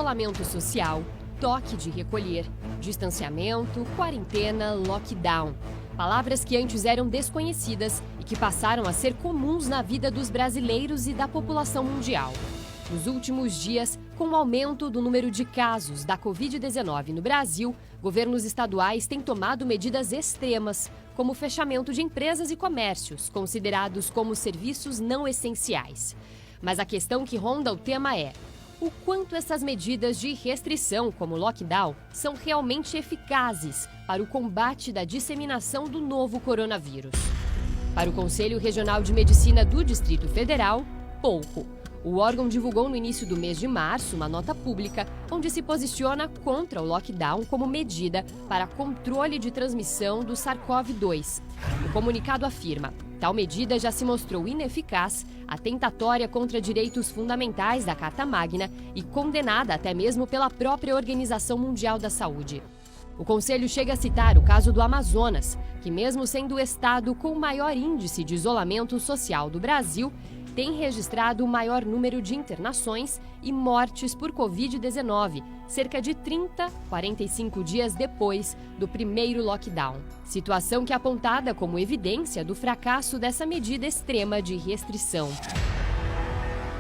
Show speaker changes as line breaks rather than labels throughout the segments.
isolamento social, toque de recolher, distanciamento, quarentena, lockdown. Palavras que antes eram desconhecidas e que passaram a ser comuns na vida dos brasileiros e da população mundial. Nos últimos dias, com o aumento do número de casos da Covid-19 no Brasil, governos estaduais têm tomado medidas extremas, como o fechamento de empresas e comércios, considerados como serviços não essenciais. Mas a questão que ronda o tema é: o quanto essas medidas de restrição, como o lockdown, são realmente eficazes para o combate da disseminação do novo coronavírus? Para o Conselho Regional de Medicina do Distrito Federal, pouco. O órgão divulgou no início do mês de março uma nota pública onde se posiciona contra o lockdown como medida para controle de transmissão do SARS-CoV-2. O comunicado afirma: tal medida já se mostrou ineficaz, atentatória contra direitos fundamentais da Carta Magna e condenada até mesmo pela própria Organização Mundial da Saúde. O Conselho chega a citar o caso do Amazonas, que mesmo sendo o estado com o maior índice de isolamento social do Brasil, tem registrado o maior número de internações e mortes por Covid-19, cerca de 45 dias depois do primeiro lockdown. Situação que é apontada como evidência do fracasso dessa medida extrema de restrição.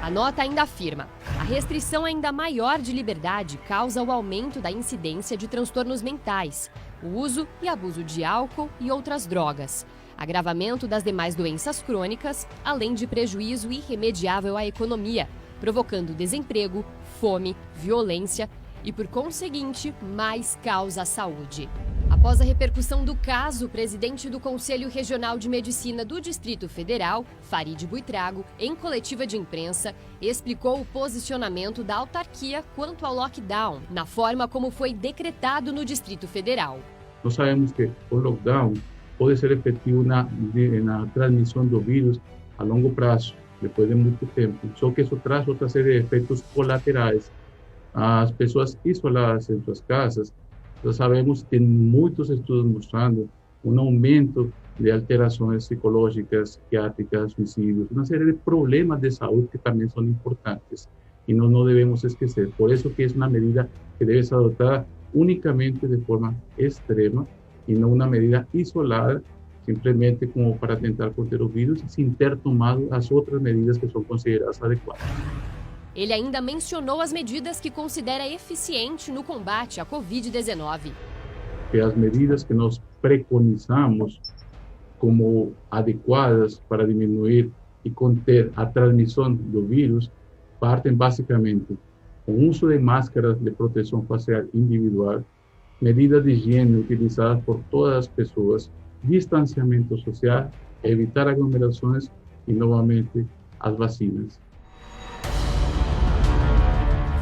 A nota ainda afirma: a restrição ainda maior de liberdade causa o aumento da incidência de transtornos mentais, o uso e abuso de álcool e outras drogas, agravamento das demais doenças crônicas, além de prejuízo irremediável à economia, provocando desemprego, fome, violência e, por conseguinte, mais caos à saúde. Após a repercussão do caso, o presidente do Conselho Regional de Medicina do Distrito Federal, Farid Buitrago, em coletiva de imprensa, explicou o posicionamento da autarquia quanto ao lockdown, na forma como foi decretado no Distrito Federal.
Nós sabemos que o lockdown pode ser efetivo na transmissão do vírus a longo prazo, depois de muito tempo. Só que isso traz outra série de efeitos colaterais. As pessoas isoladas em suas casas, nós sabemos que tem muitos estudos mostrando um aumento de alterações psicológicas, psiquiátricas, suicídios, uma série de problemas de saúde que também são importantes e nós não devemos esquecer. Por isso que é uma medida que deve ser adotada unicamente de forma extrema e não uma medida isolada, simplesmente como para tentar conter o vírus, sem ter tomado as outras medidas que são consideradas adequadas.
Ele ainda mencionou as medidas que considera eficiente no combate à Covid-19.
Que as medidas que nós preconizamos como adequadas para diminuir e conter a transmissão do vírus partem basicamente com o uso de máscaras de proteção facial individual, medidas de higiene utilizadas por todas as pessoas, distanciamento social, evitar aglomerações e, novamente, as vacinas.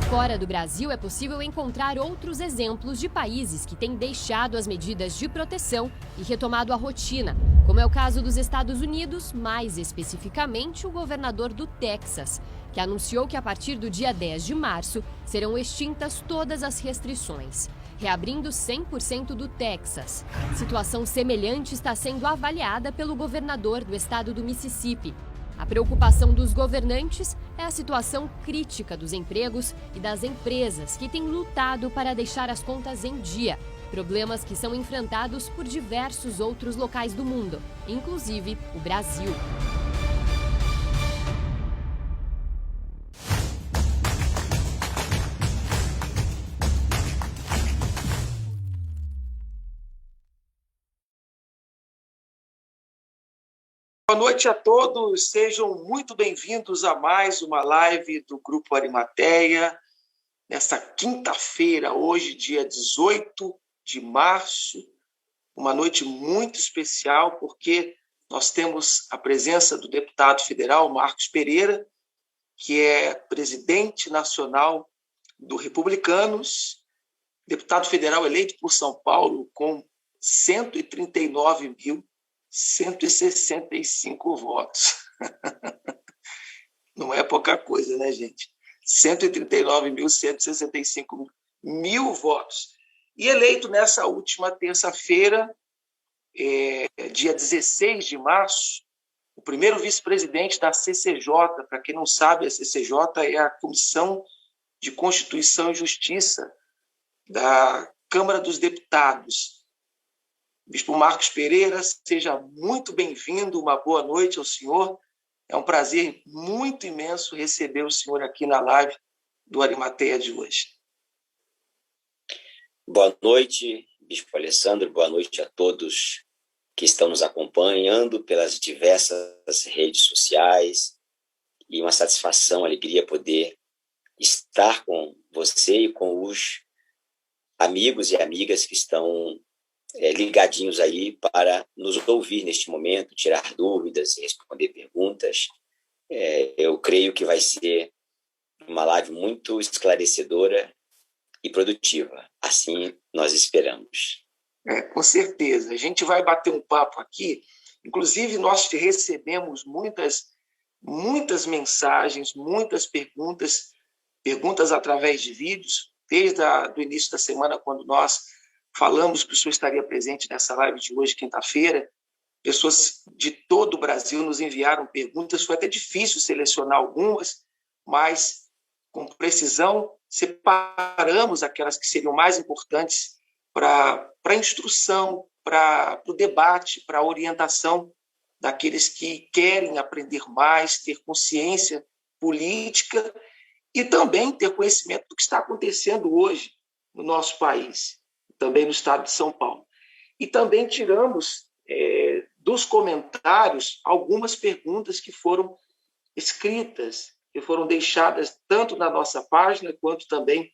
Fora do Brasil, é possível encontrar outros exemplos de países que têm deixado as medidas de proteção e retomado a rotina, como é o caso dos Estados Unidos, mais especificamente o governador do Texas, que anunciou que a partir do dia 10 de março serão extintas todas as restrições, reabrindo 100% do Texas. Situação semelhante está sendo avaliada pelo governador do estado do Mississippi. A preocupação dos governantes é a situação crítica dos empregos e das empresas que têm lutado para deixar as contas em dia, problemas que são enfrentados por diversos outros locais do mundo, inclusive o Brasil.
Boa noite a todos, sejam muito bem-vindos a mais uma live do Grupo Arimateia, nesta quinta-feira, hoje, dia 18 de março, uma noite muito especial, porque nós temos a presença do deputado federal Marcos Pereira, que é presidente nacional do Republicanos, deputado federal eleito por São Paulo com 139.165 votos. Não é pouca coisa, né, gente? 139.165 votos. E eleito nessa última terça-feira, dia 16 de março, o primeiro vice-presidente da CCJ. Para quem não sabe, a CCJ é a Comissão de Constituição e Justiça da Câmara dos Deputados. Bispo Marcos Pereira, seja muito bem-vindo, uma boa noite ao senhor. É um prazer muito imenso receber o senhor aqui na live do Arimateia de hoje.
Boa noite, Bispo Alessandro, boa noite a todos que estão nos acompanhando pelas diversas redes sociais, e uma satisfação, alegria poder estar com você e com os amigos e amigas que estão ligadinhos aí para nos ouvir neste momento, tirar dúvidas e responder perguntas. Eu creio que vai ser uma live muito esclarecedora e produtiva. Assim nós esperamos.
Com certeza. A gente vai bater um papo aqui. Inclusive, nós recebemos muitas mensagens, muitas perguntas através de vídeos, desde o início da semana, quando nós falamos que o senhor estaria presente nessa live de hoje, quinta-feira. Pessoas de todo o Brasil nos enviaram perguntas. Foi até difícil selecionar algumas, mas com precisão separamos aquelas que seriam mais importantes para a instrução, para o debate, para a orientação daqueles que querem aprender mais, ter consciência política e também ter conhecimento do que está acontecendo hoje no nosso país, também no estado de São Paulo. E também tiramos dos comentários algumas perguntas que foram escritas, que foram deixadas tanto na nossa página quanto também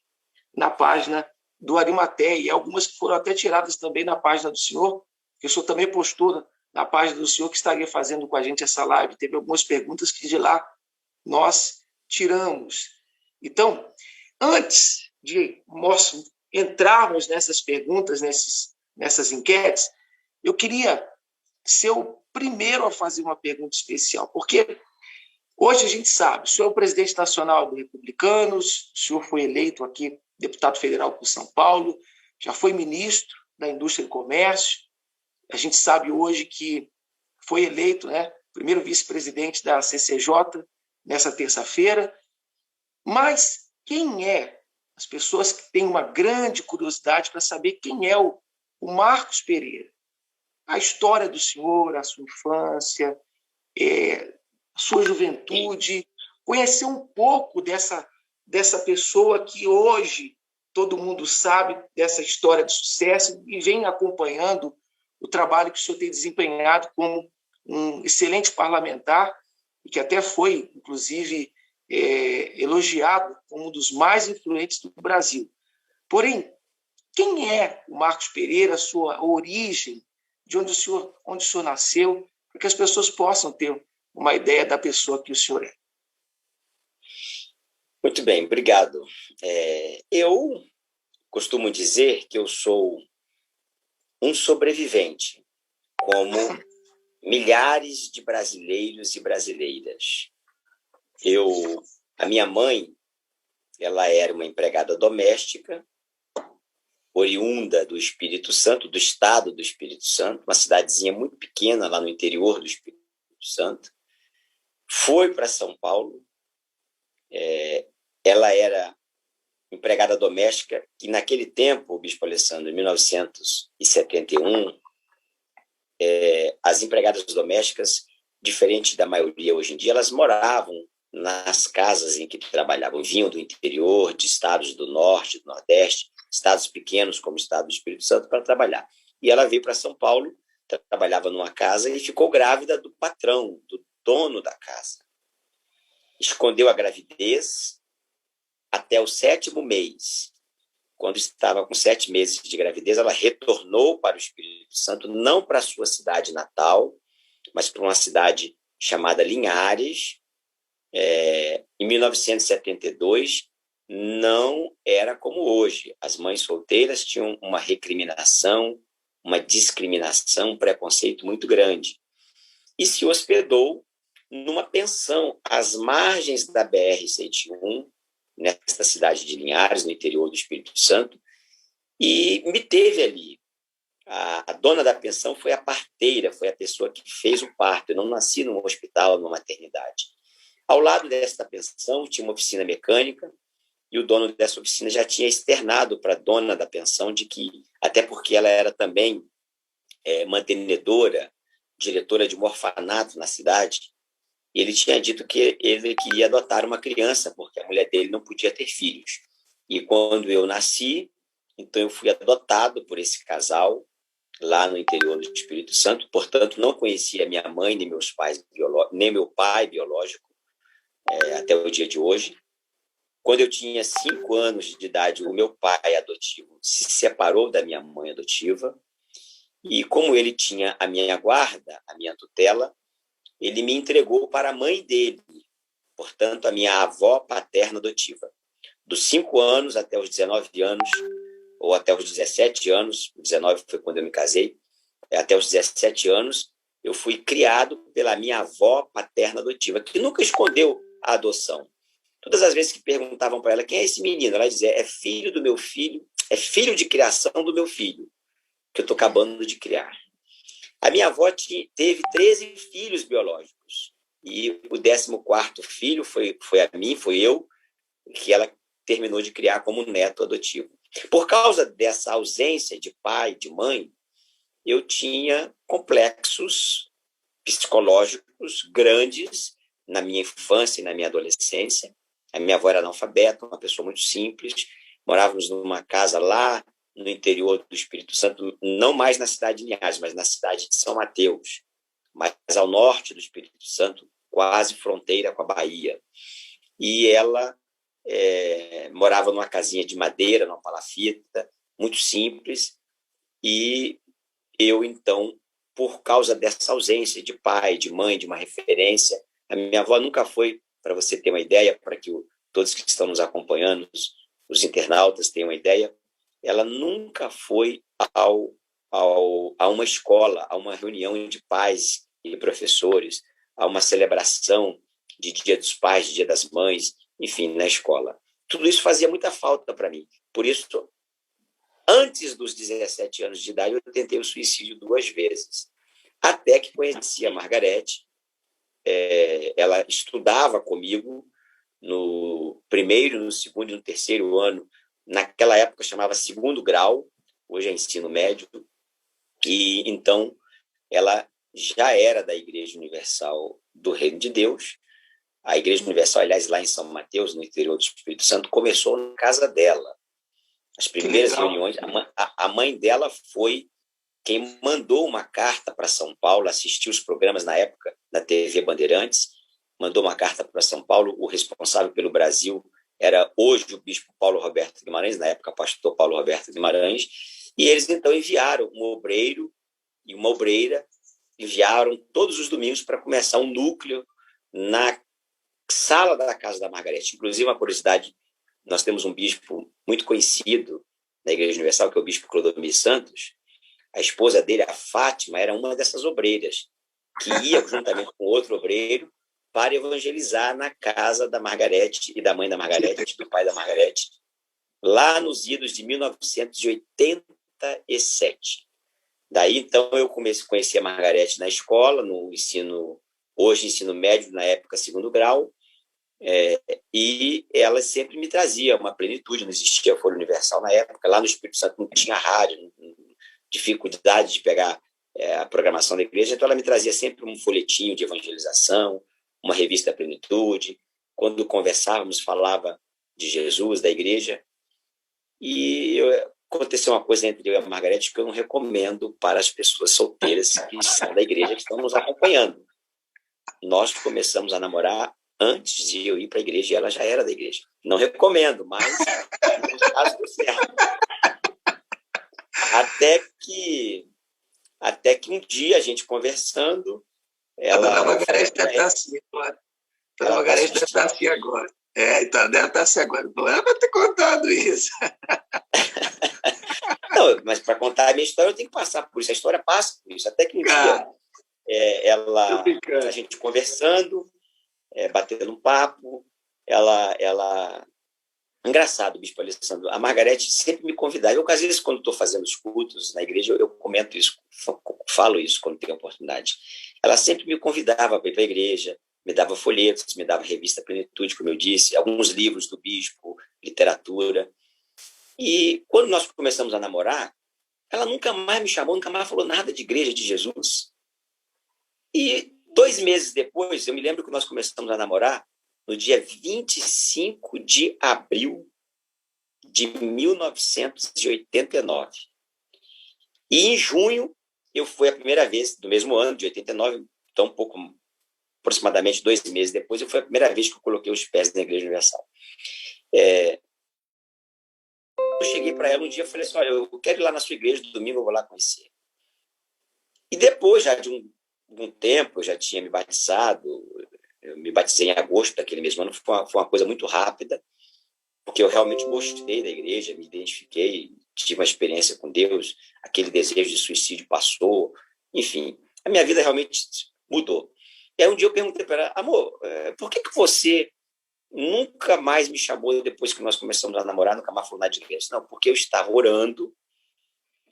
na página do Arimateia, e algumas que foram até tiradas também na página do senhor, que o senhor também postou na página do senhor que estaria fazendo com a gente essa live. Teve algumas perguntas que de lá nós tiramos. Então, antes de nós entrarmos nessas perguntas, nessas enquetes, eu queria ser o primeiro a fazer uma pergunta especial, porque hoje a gente sabe, o senhor é o presidente nacional do Republicanos, o senhor foi eleito aqui deputado federal por São Paulo, já foi ministro da Indústria e Comércio, a gente sabe hoje que foi eleito, primeiro vice-presidente da CCJ nessa terça-feira, mas quem é? As pessoas que têm uma grande curiosidade para saber quem é o Marcos Pereira. A história do senhor, a sua infância, a sua juventude, conhecer um pouco dessa pessoa que hoje todo mundo sabe dessa história de sucesso e vem acompanhando o trabalho que o senhor tem desempenhado como um excelente parlamentar e que até foi, inclusive, elogiado como um dos mais influentes do Brasil. Porém, quem é o Marcos Pereira, a sua origem, de onde o senhor nasceu, para que as pessoas possam ter uma ideia da pessoa que o senhor é?
Muito bem, obrigado. Eu costumo dizer que eu sou um sobrevivente, como milhares de brasileiros e brasileiras. A minha mãe, ela era uma empregada doméstica, oriunda do Espírito Santo, do estado do Espírito Santo, uma cidadezinha muito pequena lá no interior do Espírito Santo. Foi para São Paulo. Ela era empregada doméstica e naquele tempo, Bispo Alessandro, em 1971, as empregadas domésticas, diferente da maioria hoje em dia, elas moravam nas casas em que trabalhavam, vinham do interior, de estados do norte, do nordeste, estados pequenos como o estado do Espírito Santo para trabalhar. E ela veio para São Paulo, trabalhava numa casa e ficou grávida do patrão, do dono da casa. Escondeu a gravidez até o 7º mês. Quando estava com 7 meses de gravidez, ela retornou para o Espírito Santo, não para a sua cidade natal, mas para uma cidade chamada Linhares. Em 1972, não era como hoje. As mães solteiras tinham uma recriminação, uma discriminação, um preconceito muito grande. E se hospedou numa pensão às margens da BR-101, nesta cidade de Linhares, no interior do Espírito Santo, e me teve ali. A dona da pensão foi a parteira, foi a pessoa que fez o parto. Eu não nasci num hospital, numa maternidade. Ao lado desta pensão tinha uma oficina mecânica, e o dono dessa oficina já tinha externado para a dona da pensão de que, até porque ela era também mantenedora, diretora de um orfanato na cidade, e ele tinha dito que ele queria adotar uma criança, porque a mulher dele não podia ter filhos. E quando eu nasci, então eu fui adotado por esse casal, lá no interior do Espírito Santo, portanto, não conhecia minha mãe, nem meus pais nem meu pai biológico, até o dia de hoje. Quando eu tinha 5 anos de idade, o meu pai adotivo se separou da minha mãe adotiva, e como ele tinha a minha guarda, a minha tutela, ele me entregou para a mãe dele, portanto, a minha avó paterna adotiva. Dos 5 anos até os 19 anos, ou até os 17 anos, 19 foi quando eu me casei, até os 17 anos, eu fui criado pela minha avó paterna adotiva, que nunca escondeu a adoção. Todas as vezes que perguntavam para ela, quem é esse menino? Ela dizia, é filho do meu filho, é filho de criação do meu filho, que eu estou acabando de criar. A minha avó teve 13 filhos biológicos, e o 14º filho foi a mim, foi eu, que ela terminou de criar como neto adotivo. Por causa dessa ausência de pai, de mãe, eu tinha complexos psicológicos grandes na minha infância e na minha adolescência. A minha avó era analfabeta, uma pessoa muito simples. Morávamos numa casa lá no interior do Espírito Santo, não mais na cidade de Linhares, mas na cidade de São Mateus, mais ao norte do Espírito Santo, quase fronteira com a Bahia. E ela morava numa casinha de madeira, numa palafita, muito simples, e eu, então, por causa dessa ausência de pai, de mãe, de uma referência, a minha avó nunca foi, para você ter uma ideia, para que todos que estão nos acompanhando, os internautas tenham uma ideia, ela nunca foi a uma escola, a uma reunião de pais e professores, a uma celebração de Dia dos Pais, de Dia das Mães, enfim, na escola. Tudo isso fazia muita falta para mim. Por isso, antes dos 17 anos de idade, eu tentei o suicídio 2 vezes. Até que conheci a Margarete. Ela estudava comigo no primeiro, no segundo e no terceiro ano. Naquela época chamava 2º grau, hoje é ensino médio. E então ela já era da Igreja Universal do Reino de Deus. A Igreja Universal, aliás, lá em São Mateus, no interior do Espírito Santo, começou na casa dela. As primeiras reuniões, a mãe dela foi quem mandou uma carta para São Paulo, assistiu os programas na época da TV Bandeirantes, mandou uma carta para São Paulo. O responsável pelo Brasil era hoje o bispo Paulo Roberto Guimarães, na época pastor Paulo Roberto Guimarães, e eles então enviaram um obreiro e uma obreira, enviaram todos os domingos para começar um núcleo na sala da casa da Margarete. Inclusive, uma curiosidade, nós temos um bispo muito conhecido na Igreja Universal, que é o bispo Clodomir Santos. A esposa dele, a Fátima, era uma dessas obreiras, que ia juntamente com outro obreiro para evangelizar na casa da Margarete e da mãe da Margarete, do pai da Margarete, lá nos idos de 1987. Daí, então, eu conheci a Margarete na escola, no ensino, hoje ensino médio, na época 2º grau, e ela sempre me trazia uma plenitude. Não existia Folha Universal na época, lá no Espírito Santo não tinha rádio, dificuldade de pegar a programação da igreja, então ela me trazia sempre um folhetinho de evangelização, uma revista Plenitude. Quando conversávamos, falava de Jesus, da igreja. E aconteceu uma coisa entre eu e a Margarete que eu não recomendo para as pessoas solteiras que são da igreja, que estão nos acompanhando. Nós começamos a namorar antes de eu ir para a igreja, e ela já era da igreja. Não recomendo, mas no caso deu certo. Até que um dia, a gente conversando, ela...
A Margarete deve estar assim agora. A Margarete deve estar assim agora. Então, deve estar assim agora. Não era para ter contado isso.
Não, mas para contar a minha história, eu tenho que passar por isso. A história passa por isso. Até que um dia, a gente conversando, batendo um papo, ela... Engraçado, bispo Alessandro, a Margarete sempre me convidava. Eu, às vezes, quando estou fazendo os cultos na igreja, eu comento isso, falo isso quando tenho oportunidade. Ela sempre me convidava para ir para a igreja, me dava folhetos, me dava revista Plenitude, como eu disse, alguns livros do bispo, literatura. E quando nós começamos a namorar, ela nunca mais me chamou, nunca mais falou nada de igreja de Jesus. E 2 meses depois, eu me lembro que nós começamos a namorar no dia 25 de abril de 1989. E em junho, eu fui a primeira vez, do mesmo ano, de 89, então aproximadamente 2 meses depois, foi a primeira vez que eu coloquei os pés na Igreja Universal. Eu cheguei para ela um dia e falei assim, olha, eu quero ir lá na sua igreja, domingo eu vou lá conhecer. E depois, já de um tempo, eu já tinha me batizado, eu me batizei em agosto daquele mesmo ano, foi uma coisa muito rápida, porque eu realmente gostei da igreja, me identifiquei, tive uma experiência com Deus, aquele desejo de suicídio passou, enfim, a minha vida realmente mudou. E aí um dia eu perguntei para ela, amor, por que você nunca mais me chamou depois que nós começamos a namorar, nunca mais falou nada de igreja? Não, porque eu estava orando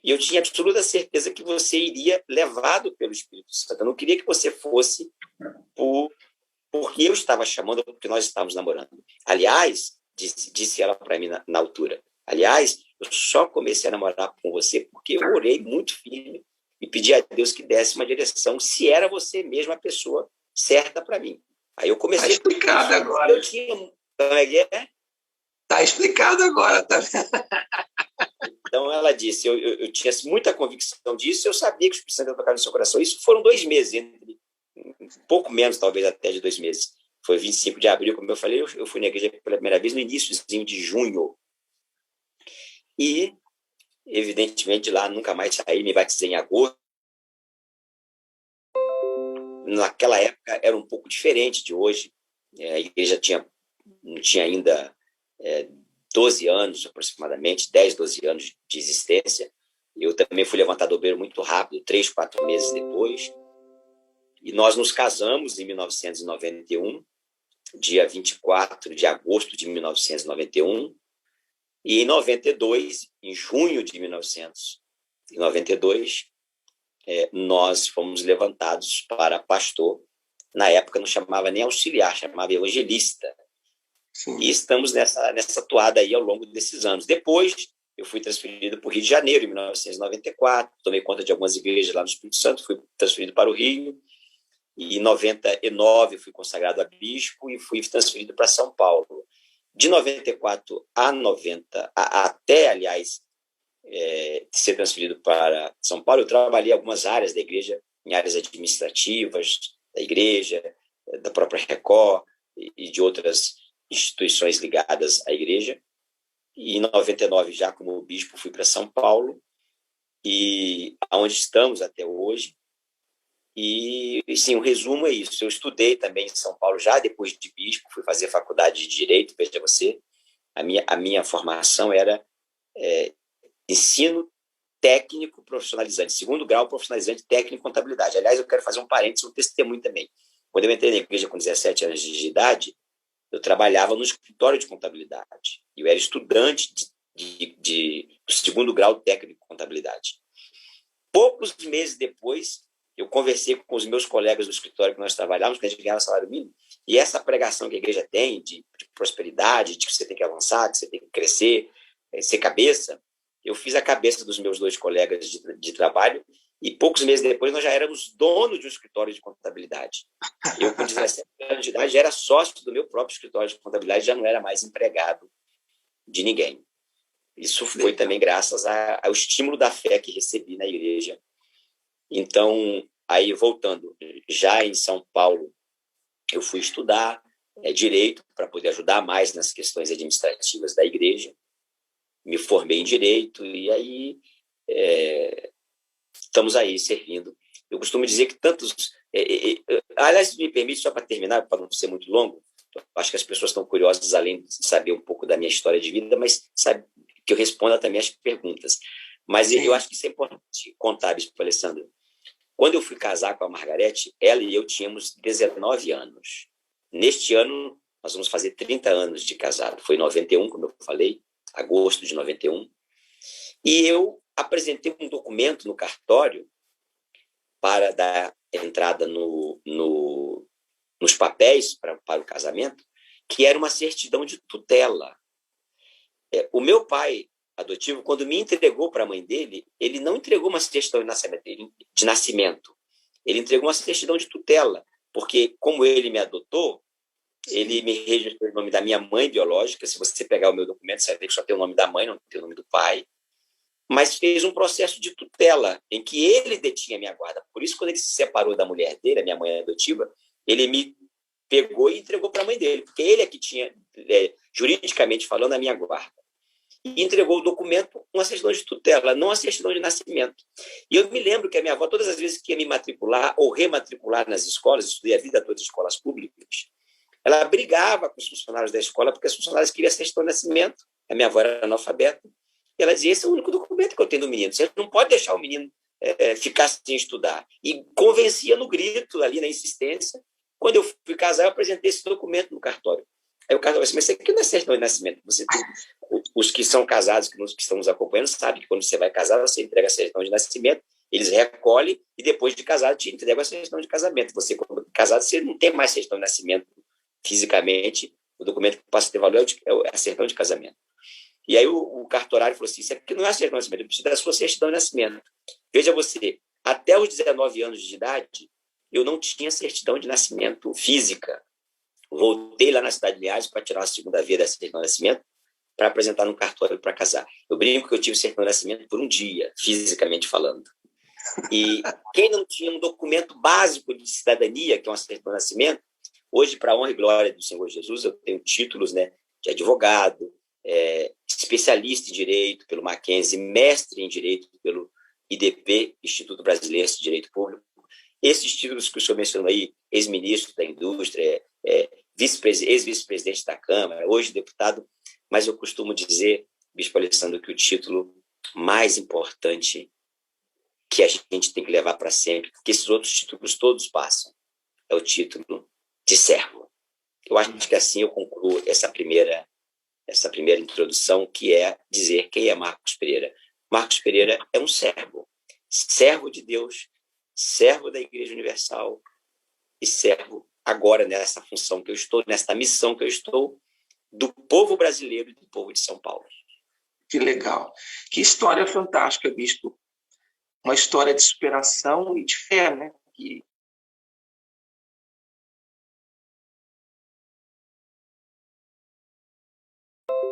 e eu tinha absoluta certeza que você iria levado pelo Espírito Santo. Eu não queria que você fosse porque eu estava chamando, porque nós estávamos namorando. Aliás, disse ela para mim na altura, aliás, eu só comecei a namorar com você porque eu orei muito firme e pedi a Deus que desse uma direção, se era você mesmo a pessoa certa para mim. Aí eu comecei...
Está explicado agora.
Eu tinha... Como é que é?
Está explicado agora, tá?
Então ela disse, eu tinha muita convicção disso, eu sabia que o Espírito Santo ia tocar no seu coração. Isso foram 2 meses, um pouco menos talvez até de 2 meses. Foi 25 de abril, como eu falei, eu fui na igreja pela primeira vez no iníciozinho de junho. E, evidentemente, lá nunca mais saí, me batizei em agosto. Naquela época era um pouco diferente de hoje. A igreja não tinha ainda 12 anos, aproximadamente, 10, 12 anos de existência. Eu também fui levantado obreiro muito rápido, 3, 4 meses depois. E nós nos casamos em 1991, dia 24 de agosto de 1991. E em 92, em junho de 1992, nós fomos levantados para pastor. Na época não chamava nem auxiliar, chamava evangelista. Sim. E estamos nessa toada aí ao longo desses anos. Depois, eu fui transferido para o Rio de Janeiro, em 1994, tomei conta de algumas igrejas lá no Espírito Santo, fui transferido para o Rio, e em 99 fui consagrado a bispo e fui transferido para São Paulo. De 94 a 90, até, aliás, ser transferido para São Paulo, eu trabalhei em algumas áreas da igreja, em áreas administrativas da igreja, da própria Record e de outras instituições ligadas à igreja. E em 99, já como bispo, fui para São Paulo, e aonde estamos até hoje. E, sim, o resumo é isso. Eu estudei também em São Paulo já depois de bispo, fui fazer faculdade de Direito, veja você. A minha formação era ensino técnico profissionalizante, 2º grau profissionalizante técnico em contabilidade. Aliás, eu quero fazer um parênteses, um testemunho também. Quando eu entrei na igreja com 17 anos de idade, eu trabalhava no escritório de contabilidade. Eu era estudante do 2º grau técnico em contabilidade. Poucos meses depois, eu conversei com os meus colegas do escritório que nós trabalhávamos, que a gente ganhava salário mínimo, e essa pregação que a igreja tem de prosperidade, de que você tem que avançar, que você tem que crescer, ser cabeça, eu fiz a cabeça dos meus 2 colegas de trabalho, e poucos meses depois nós já éramos donos de um escritório de contabilidade. Eu, com 17 anos de idade, já era sócio do meu próprio escritório de contabilidade, já não era mais empregado de ninguém. Isso foi também graças ao estímulo da fé que recebi na igreja. Então, aí voltando, já em São Paulo, eu fui estudar Direito para poder ajudar mais nas questões administrativas da igreja. Me formei em Direito e aí estamos aí servindo. Eu costumo dizer que tantos... aliás, me permite, só para terminar, para não ser muito longo, acho que as pessoas estão curiosas, além de saber um pouco da minha história de vida, mas sabe que eu responda também as perguntas. Mas eu acho que isso é importante contar, Bispo Alessandro. Quando eu fui casar com a Margarete, ela e eu tínhamos 19 anos. Neste ano, nós vamos fazer 30 anos de casado. Foi em 91, como eu falei, agosto de 91. E eu apresentei um documento no cartório para dar entrada nos papéis para o casamento, que era uma certidão de tutela. O meu pai adotivo, quando me entregou para a mãe dele, ele não entregou uma certidão de nascimento. Ele entregou uma certidão de tutela, porque como ele me adotou, ele me registrou o nome da minha mãe biológica. Se você pegar o meu documento, você vai ver que só tem o nome da mãe, não tem o nome do pai. Mas fez um processo de tutela, em que ele detinha a minha guarda. Por isso, quando ele se separou da mulher dele, a minha mãe adotiva, ele me pegou e entregou para a mãe dele, porque ele é que tinha, juridicamente falando, a minha guarda. E entregou o documento, uma certidão de tutela, não a certidão de nascimento. E eu me lembro que a minha avó, todas as vezes que ia me matricular ou rematricular nas escolas, estudei a vida toda em escolas públicas, ela brigava com os funcionários da escola, porque os funcionários queriam a certidão de nascimento. A minha avó era analfabeta. E ela dizia, esse é o único documento que eu tenho do menino. Você não pode deixar o menino ficar sem estudar. E convencia no grito, ali na insistência. Quando eu fui casar, eu apresentei esse documento no cartório. Aí o cartório disse, mas isso aqui não é certidão de nascimento. Você tem... Os que são casados, que estão nos acompanhando, sabem que quando você vai casar, você entrega a certidão de nascimento, eles recolhem e depois de casado te entregam a certidão de casamento. Você, quando casado, você não tem mais certidão de nascimento fisicamente. O documento que passa a ter valor é a certidão de casamento. E aí o cartorário falou assim, isso aqui não é a certidão de nascimento, eu preciso da sua certidão de nascimento. Veja você, até os 19 anos de idade, eu não tinha certidão de nascimento física. Voltei lá na Cidade de Linhares para tirar a segunda via da certidão de nascimento para apresentar no cartório para casar. Eu brinco que eu tive certidão de nascimento por um dia, fisicamente falando. E quem não tinha um documento básico de cidadania, que é uma certidão de nascimento, hoje, para a honra e glória do Senhor Jesus, eu tenho títulos, né, de advogado, especialista em Direito pelo Mackenzie, mestre em Direito pelo IDP, Instituto Brasileiro de Direito Público. Esses títulos que o senhor mencionou aí, ex-ministro da Indústria, ex-vice-presidente da Câmara, hoje deputado, mas eu costumo dizer, Bispo Alessandro, que o título mais importante que a gente tem que levar para sempre, porque esses outros títulos todos passam, é o título de servo. Eu acho que assim eu concluo essa primeira introdução, que é dizer quem é Marcos Pereira. Marcos Pereira é um servo, servo de Deus, servo da Igreja Universal e servo agora nessa função que eu estou, nessa missão que eu estou, do povo brasileiro e do povo de São Paulo.
Que legal. Que história fantástica, Bispo. Uma história de superação e de fé, né? Que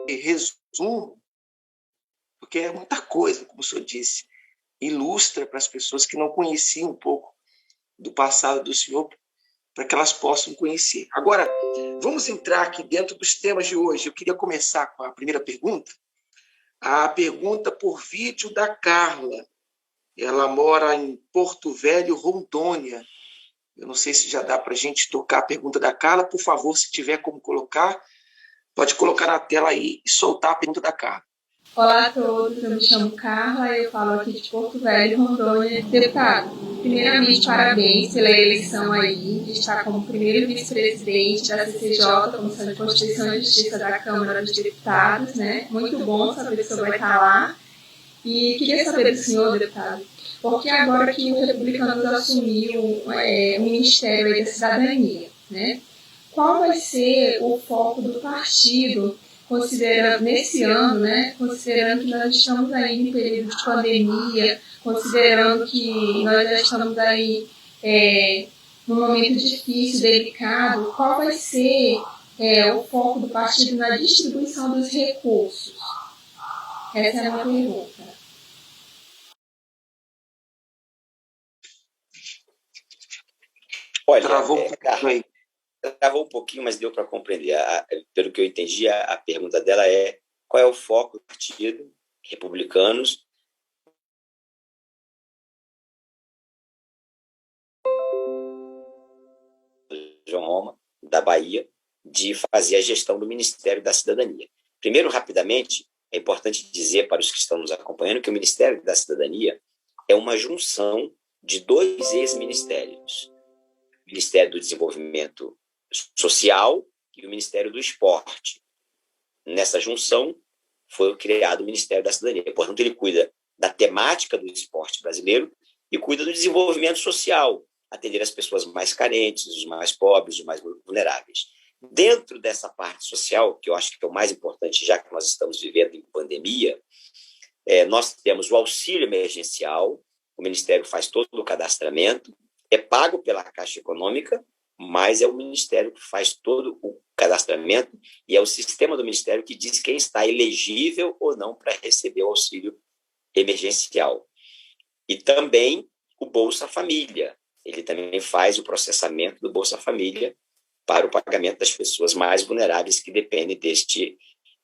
resumo, porque é muita coisa, como o senhor disse, ilustra para as pessoas que não conheciam um pouco do passado do senhor, para que elas possam conhecer. Agora, vamos entrar aqui dentro dos temas de hoje. Eu queria começar com a primeira pergunta. A pergunta por vídeo da Carla. Ela mora em Porto Velho, Rondônia. Eu não sei se já dá para a gente tocar a pergunta da Carla. Por favor, se tiver como colocar, pode colocar na tela aí e soltar a pergunta da Carla.
Olá a todos, eu me chamo Carla, eu falo aqui de Porto Velho, Rondônia. Deputado, primeiramente, parabéns pela eleição aí, de estar como primeiro vice-presidente da CCJ, Comissão de Constituição e Justiça da Câmara dos Deputados, né? Muito bom saber que o senhor vai estar lá. E queria saber do senhor, deputado, porque agora que o Republicanos assumiu o Ministério aí da Cidadania, né? Qual vai ser o foco do partido, considerando nesse ano, né, considerando que nós estamos aí em período de pandemia, considerando que nós já estamos aí num momento difícil, delicado, qual vai ser o foco do partido na distribuição dos recursos? Essa é a minha pergunta.
Olha, travou um pouquinho, mas deu para compreender. Pelo que eu entendi, a pergunta dela é: qual é o foco do partido Republicanos? João Roma, da Bahia, de fazer a gestão do Ministério da Cidadania. Primeiro, rapidamente, é importante dizer para os que estão nos acompanhando que o Ministério da Cidadania é uma junção de dois ex-ministérios: o Ministério do Desenvolvimento Social e o Ministério do Esporte. Nessa junção foi criado o Ministério da Cidadania. Portanto, ele cuida da temática do esporte brasileiro e cuida do desenvolvimento social, atender as pessoas mais carentes, os mais pobres, os mais vulneráveis. dentro dessa parte social, que eu acho que é o mais importante, já que nós estamos vivendo em pandemia, nós temos o auxílio emergencial, o Ministério faz todo o cadastramento, é pago pela Caixa Econômica, mas é o Ministério que faz todo o cadastramento e é o sistema do Ministério que diz quem está elegível ou não para receber o auxílio emergencial. E também o Bolsa Família. Ele também faz o processamento do Bolsa Família para o pagamento das pessoas mais vulneráveis que dependem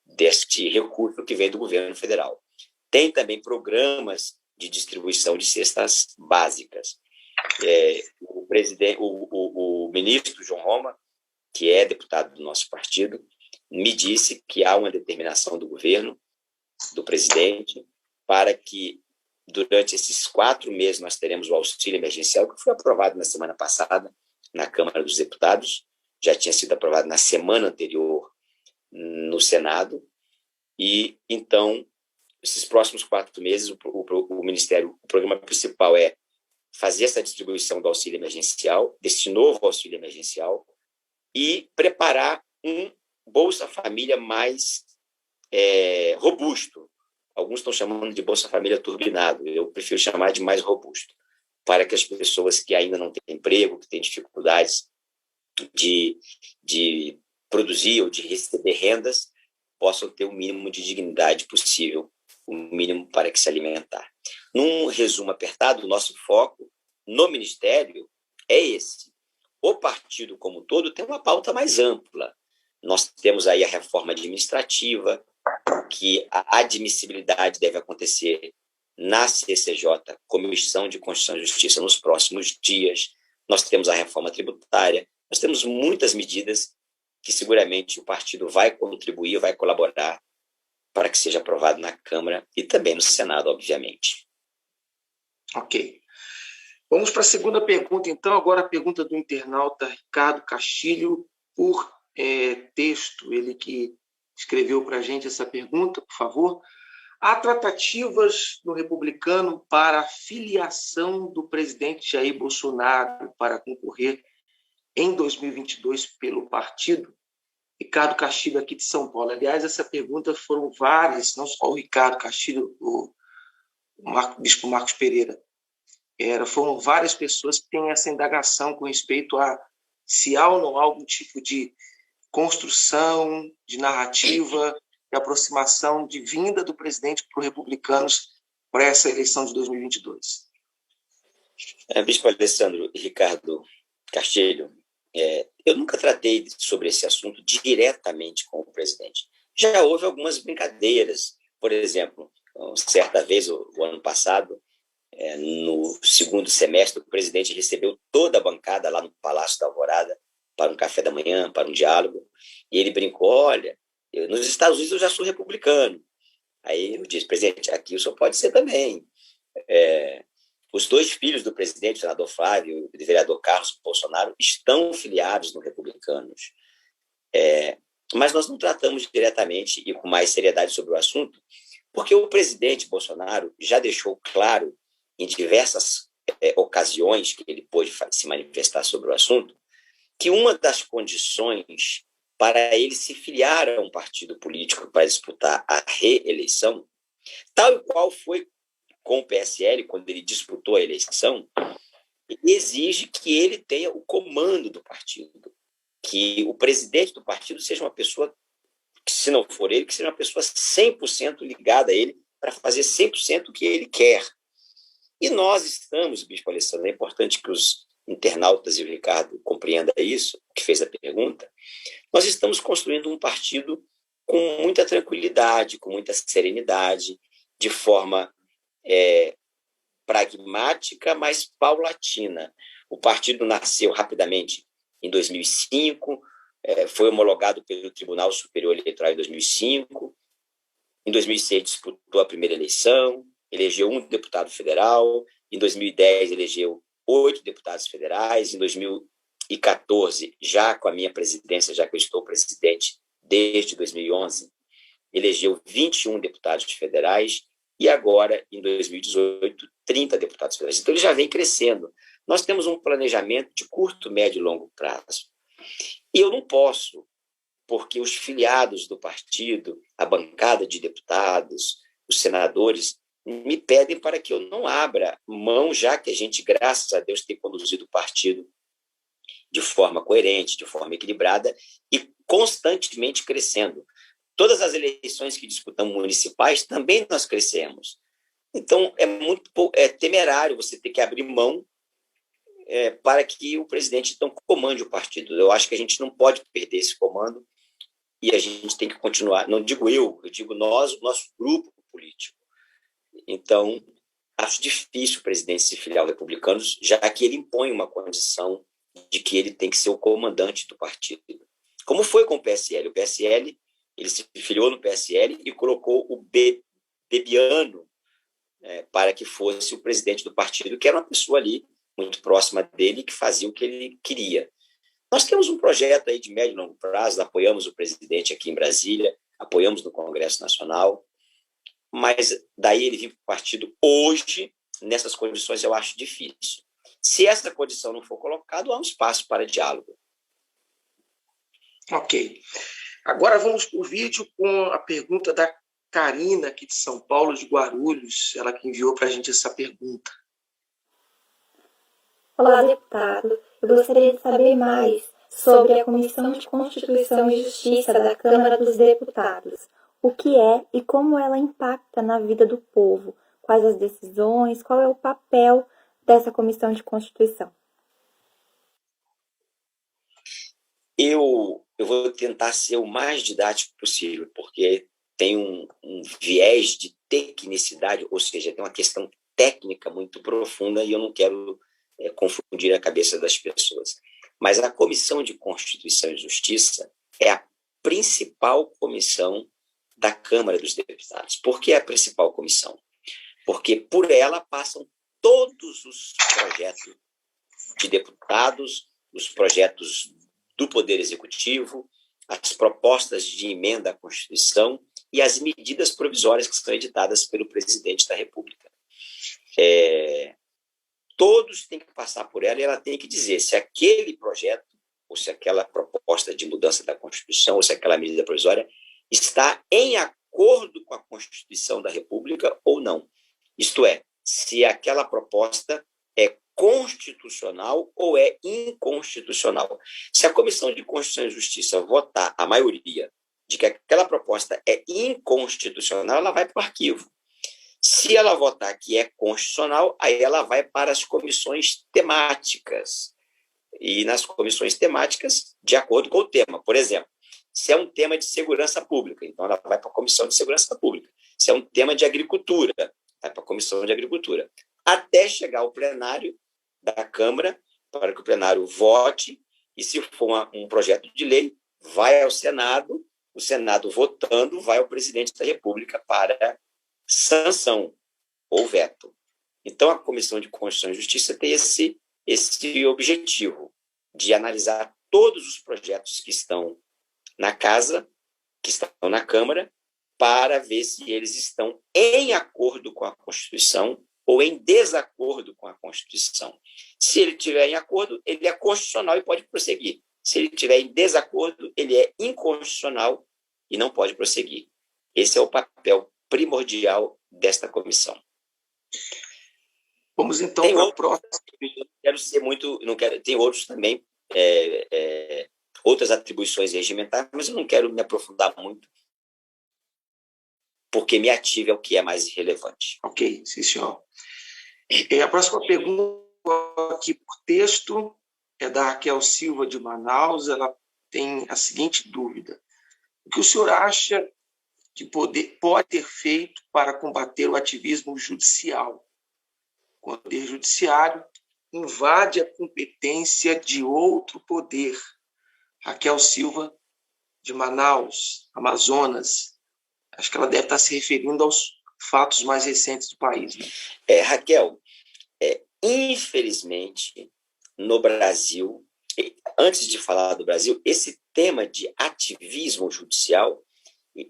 deste recurso que vem do governo federal. Tem também programas de distribuição de cestas básicas. O ministro João Roma, que é deputado do nosso partido, me disse que há uma determinação do governo, do presidente, para que durante esses 4 meses nós teremos o auxílio emergencial, que foi aprovado na semana passada na Câmara dos Deputados, já tinha sido aprovado na semana anterior no Senado, e então, esses próximos 4 meses, o Ministério, o programa principal é fazer essa distribuição do auxílio emergencial, desse novo auxílio emergencial, e preparar um Bolsa Família mais robusto. Alguns estão chamando de Bolsa Família turbinado, eu prefiro chamar de mais robusto, para que as pessoas que ainda não têm emprego, que têm dificuldades de produzir ou de receber rendas, possam ter o mínimo de dignidade possível, o mínimo para que se alimentar. Num resumo apertado, o nosso foco no Ministério é esse. O partido como um todo tem uma pauta mais ampla. Nós temos aí a reforma administrativa, que a admissibilidade deve acontecer na CCJ, Comissão de Constituição e Justiça, nos próximos dias. Nós temos a reforma tributária. Nós temos muitas medidas que seguramente o partido vai contribuir, vai colaborar para que seja aprovado na Câmara e também no Senado, obviamente.
Ok. Vamos para a segunda pergunta, então. Agora a pergunta do internauta Ricardo Castilho, por texto. Ele que escreveu para a gente essa pergunta, por favor. Há tratativas no Republicano para a filiação do presidente Jair Bolsonaro para concorrer em 2022 pelo partido? Ricardo Castilho, aqui de São Paulo. Aliás, essa pergunta foram várias, não só o Ricardo Castilho, o bispo Marcos Pereira. Foram várias pessoas que têm essa indagação com respeito a se há ou não há algum tipo de construção, de narrativa, de aproximação de vinda do presidente para os republicanos para essa eleição de 2022.
Bispo Alessandro e Ricardo Castilho, eu nunca tratei sobre esse assunto diretamente com o presidente. Já houve algumas brincadeiras. Por exemplo, certa vez, o ano passado, no segundo semestre, o presidente recebeu toda a bancada lá no Palácio da Alvorada para um café da manhã, para um diálogo, e ele brincou, olha, nos Estados Unidos eu já sou republicano. Aí eu disse, presidente, aqui o senhor pode ser também. Os 2 filhos do presidente, o senador Flávio e o vereador Carlos Bolsonaro, estão filiados no Republicanos. Mas nós não tratamos diretamente e com mais seriedade sobre o assunto, porque o presidente Bolsonaro já deixou claro em diversas ocasiões que ele pôde se manifestar sobre o assunto, que uma das condições para ele se filiar a um partido político para disputar a reeleição, tal e qual foi com o PSL, quando ele disputou a eleição, exige que ele tenha o comando do partido, que o presidente do partido seja uma pessoa, que, se não for ele, que seja uma pessoa 100% ligada a ele para fazer 100% o que ele quer. E nós estamos, Bispo Alessandro, é importante que os internautas e o Ricardo compreendam isso, que fez a pergunta, nós estamos construindo um partido com muita tranquilidade, com muita serenidade, de forma pragmática, mas paulatina. O partido nasceu rapidamente em 2005, foi homologado pelo Tribunal Superior Eleitoral em 2005, em 2006 disputou a primeira eleição, elegeu 1 deputado federal, em 2010 elegeu 8 deputados federais, em 2014, já com a minha presidência, já que eu estou presidente desde 2011, elegeu 21 deputados federais e agora, em 2018, 30 deputados federais. Então, ele já vem crescendo. Nós temos um planejamento de curto, médio e longo prazo. E eu não posso porque os filiados do partido, a bancada de deputados, os senadores, me pedem para que eu não abra mão, já que a gente, graças a Deus, tem conduzido o partido de forma coerente, de forma equilibrada e constantemente crescendo. Todas as eleições que disputamos municipais, também nós crescemos. Então, é temerário você ter que abrir mão para que o presidente, então, comande o partido. Eu acho que a gente não pode perder esse comando e a gente tem que continuar. Não digo eu digo nós, o nosso grupo político. Então, acho difícil o presidente se filiar ao Republicanos, já que ele impõe uma condição de que ele tem que ser o comandante do partido. Como foi com o PSL? O PSL, ele se filiou no PSL e colocou o Bebiano para que fosse o presidente do partido, que era uma pessoa ali muito próxima dele, que fazia o que ele queria. Nós temos um projeto aí de médio e longo prazo, apoiamos o presidente aqui em Brasília, apoiamos no Congresso Nacional, mas daí ele vir para o partido hoje, nessas condições, eu acho difícil. Se essa condição não for colocada, há um espaço para diálogo.
Ok. Agora vamos para o vídeo com a pergunta da Karina, aqui de São Paulo, de Guarulhos, ela que enviou para a gente essa pergunta.
Olá, deputado. Eu gostaria de saber mais sobre a Comissão de Constituição e Justiça da Câmara dos Deputados. O que é e como ela impacta na vida do povo? Quais as decisões? Qual é o papel dessa Comissão de Constituição?
Eu vou tentar ser o mais didático possível, porque tem um viés de tecnicidade, ou seja, tem uma questão técnica muito profunda e eu não quero confundir a cabeça das pessoas. Mas a Comissão de Constituição e Justiça é a principal comissão da Câmara dos Deputados. Por que é a principal comissão? Porque por ela passam todos os projetos de deputados, os projetos do Poder Executivo, as propostas de emenda à Constituição e as medidas provisórias que são editadas pelo presidente da República. Todos têm que passar por ela e ela tem que dizer se aquele projeto, ou se aquela proposta de mudança da Constituição, ou se aquela medida provisória está em acordo com a Constituição da República ou não. Isto é, se aquela proposta é constitucional ou é inconstitucional. Se a Comissão de Constituição e Justiça votar a maioria de que aquela proposta é inconstitucional, ela vai para o arquivo. Se ela votar que é constitucional, aí ela vai para as comissões temáticas. E nas comissões temáticas, de acordo com o tema. Por exemplo, se é um tema de segurança pública, então ela vai para a Comissão de Segurança Pública. Se é um tema de agricultura, vai para a Comissão de Agricultura. Até chegar ao plenário da Câmara, para que o plenário vote, e se for um projeto de lei, vai ao Senado, o Senado votando, vai ao presidente da República para sanção ou veto. Então, a Comissão de Constituição e Justiça tem esse objetivo de analisar todos os projetos que estão na Casa, que estão na Câmara, para ver se eles estão em acordo com a Constituição ou em desacordo com a Constituição. Se ele estiver em acordo, ele é constitucional e pode prosseguir. Se ele estiver em desacordo, ele é inconstitucional e não pode prosseguir. Esse é o papel primordial desta comissão.
Vamos então para a próxima.
Não quero ser muito, tem outros também, outras atribuições regimentais, mas eu não quero me aprofundar muito, porque me ative ao que é mais relevante.
Ok, sim, senhor. A próxima pergunta aqui por texto é da Raquel Silva, de Manaus. Ela tem a seguinte dúvida: o que o senhor acha que pode ter feito para combater o ativismo judicial? O poder judiciário invade a competência de outro poder. Raquel Silva, de Manaus, Amazonas. Acho que ela deve estar se referindo aos fatos mais recentes do país, né?
Raquel, infelizmente, no Brasil, antes de falar do Brasil, esse tema de ativismo judicial,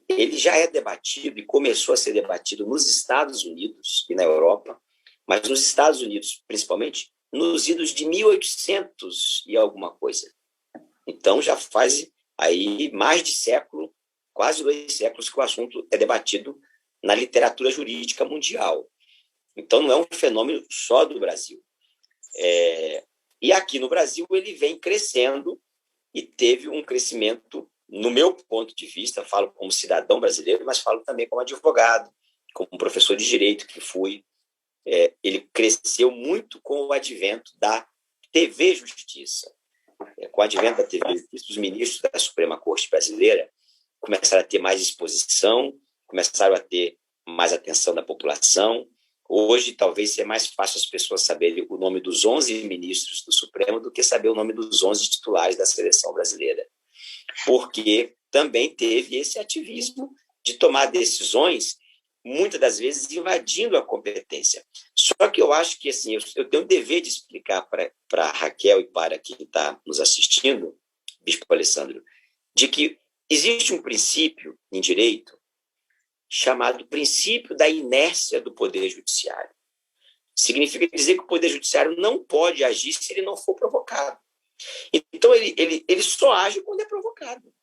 ele já é debatido e começou a ser debatido nos Estados Unidos e na Europa, mas nos Estados Unidos, principalmente, nos idos de 1800 e alguma coisa. Então, já faz aí mais de século, quase 2 séculos que o assunto é debatido na literatura jurídica mundial. Então, não é um fenômeno só do Brasil. E aqui no Brasil ele vem crescendo e teve um crescimento, no meu ponto de vista, falo como cidadão brasileiro, mas falo também como advogado, como professor de direito que fui. Ele cresceu muito com o advento da TV Justiça. Com o advento da TV Justiça, os ministros da Suprema Corte Brasileira começaram a ter mais exposição, começaram a ter mais atenção da população. Hoje, talvez seja mais fácil as pessoas saberem o nome dos 11 ministros do Supremo do que saber o nome dos 11 titulares da seleção brasileira. Porque também teve esse ativismo de tomar decisões, muitas das vezes invadindo a competência. Só que eu acho que assim, eu tenho o dever de explicar para a Raquel e para quem está nos assistindo, Bispo Alessandro, de que existe um princípio em direito chamado princípio da inércia do Poder Judiciário. Significa dizer que o Poder Judiciário não pode agir se ele não for provocado. Então, ele só age quando é provocado.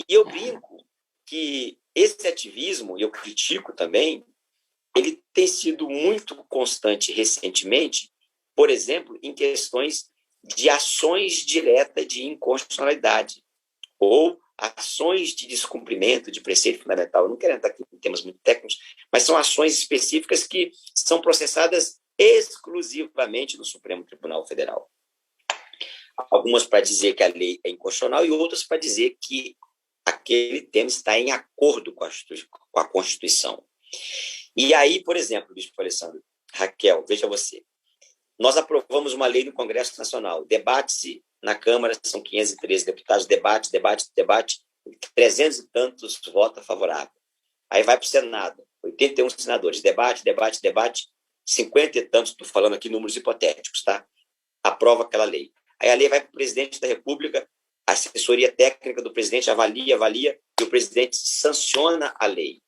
E eu brinco que esse ativismo, e eu critico também, ele tem sido muito constante recentemente, por exemplo, em questões de ações diretas de inconstitucionalidade ou ações de descumprimento de preceito fundamental. Eu não quero entrar aqui em temas muito técnicos, mas são ações específicas que são processadas exclusivamente no Supremo Tribunal Federal. Algumas para dizer que a lei é inconstitucional e outras para dizer que aquele tema está em acordo com a Constituição. E aí, por exemplo, Bispo Alessandro, Raquel, veja você, nós aprovamos uma lei no Congresso Nacional, debate-se na Câmara, são 513 deputados, debate, 300 e tantos votos favoráveis. Aí vai para o Senado, 81 senadores, debate, 50 e tantos, estou falando aqui números hipotéticos, tá? Aprova aquela lei. Aí a lei vai para o presidente da República, a assessoria técnica do presidente avalia, e o presidente sanciona a lei.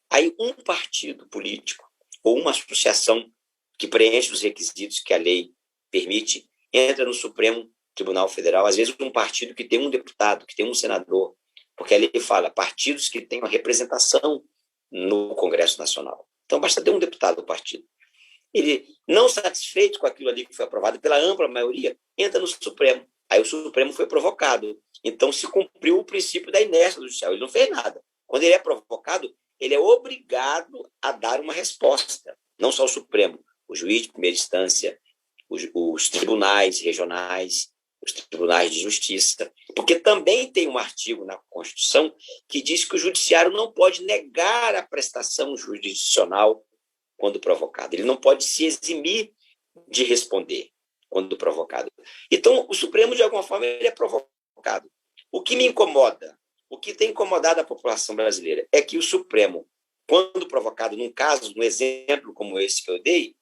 Aí um partido político ou uma associação que preenche os requisitos que a lei permite entra no Supremo Tribunal Federal, às vezes um partido que tem um deputado, que tem um senador, porque a lei fala partidos que tenham representação no Congresso Nacional. Então basta ter um deputado do partido. Ele, não satisfeito com aquilo ali que foi aprovado pela ampla maioria, entra no Supremo. Aí o Supremo foi provocado. Então se cumpriu o princípio da inércia do judiciário. Ele não fez nada. Quando ele é provocado, ele é obrigado a dar uma resposta. Não só o Supremo, o juiz de primeira instância, os tribunais regionais, os tribunais de justiça. Porque também tem um artigo na Constituição que diz que o judiciário não pode negar a prestação jurisdicional quando provocado. Ele não pode se eximir de responder quando provocado. Então, o Supremo, de alguma forma, ele é provocado. O que me incomoda, o que tem incomodado a população brasileira é que o Supremo, quando provocado, num caso, num exemplo como esse que eu dei,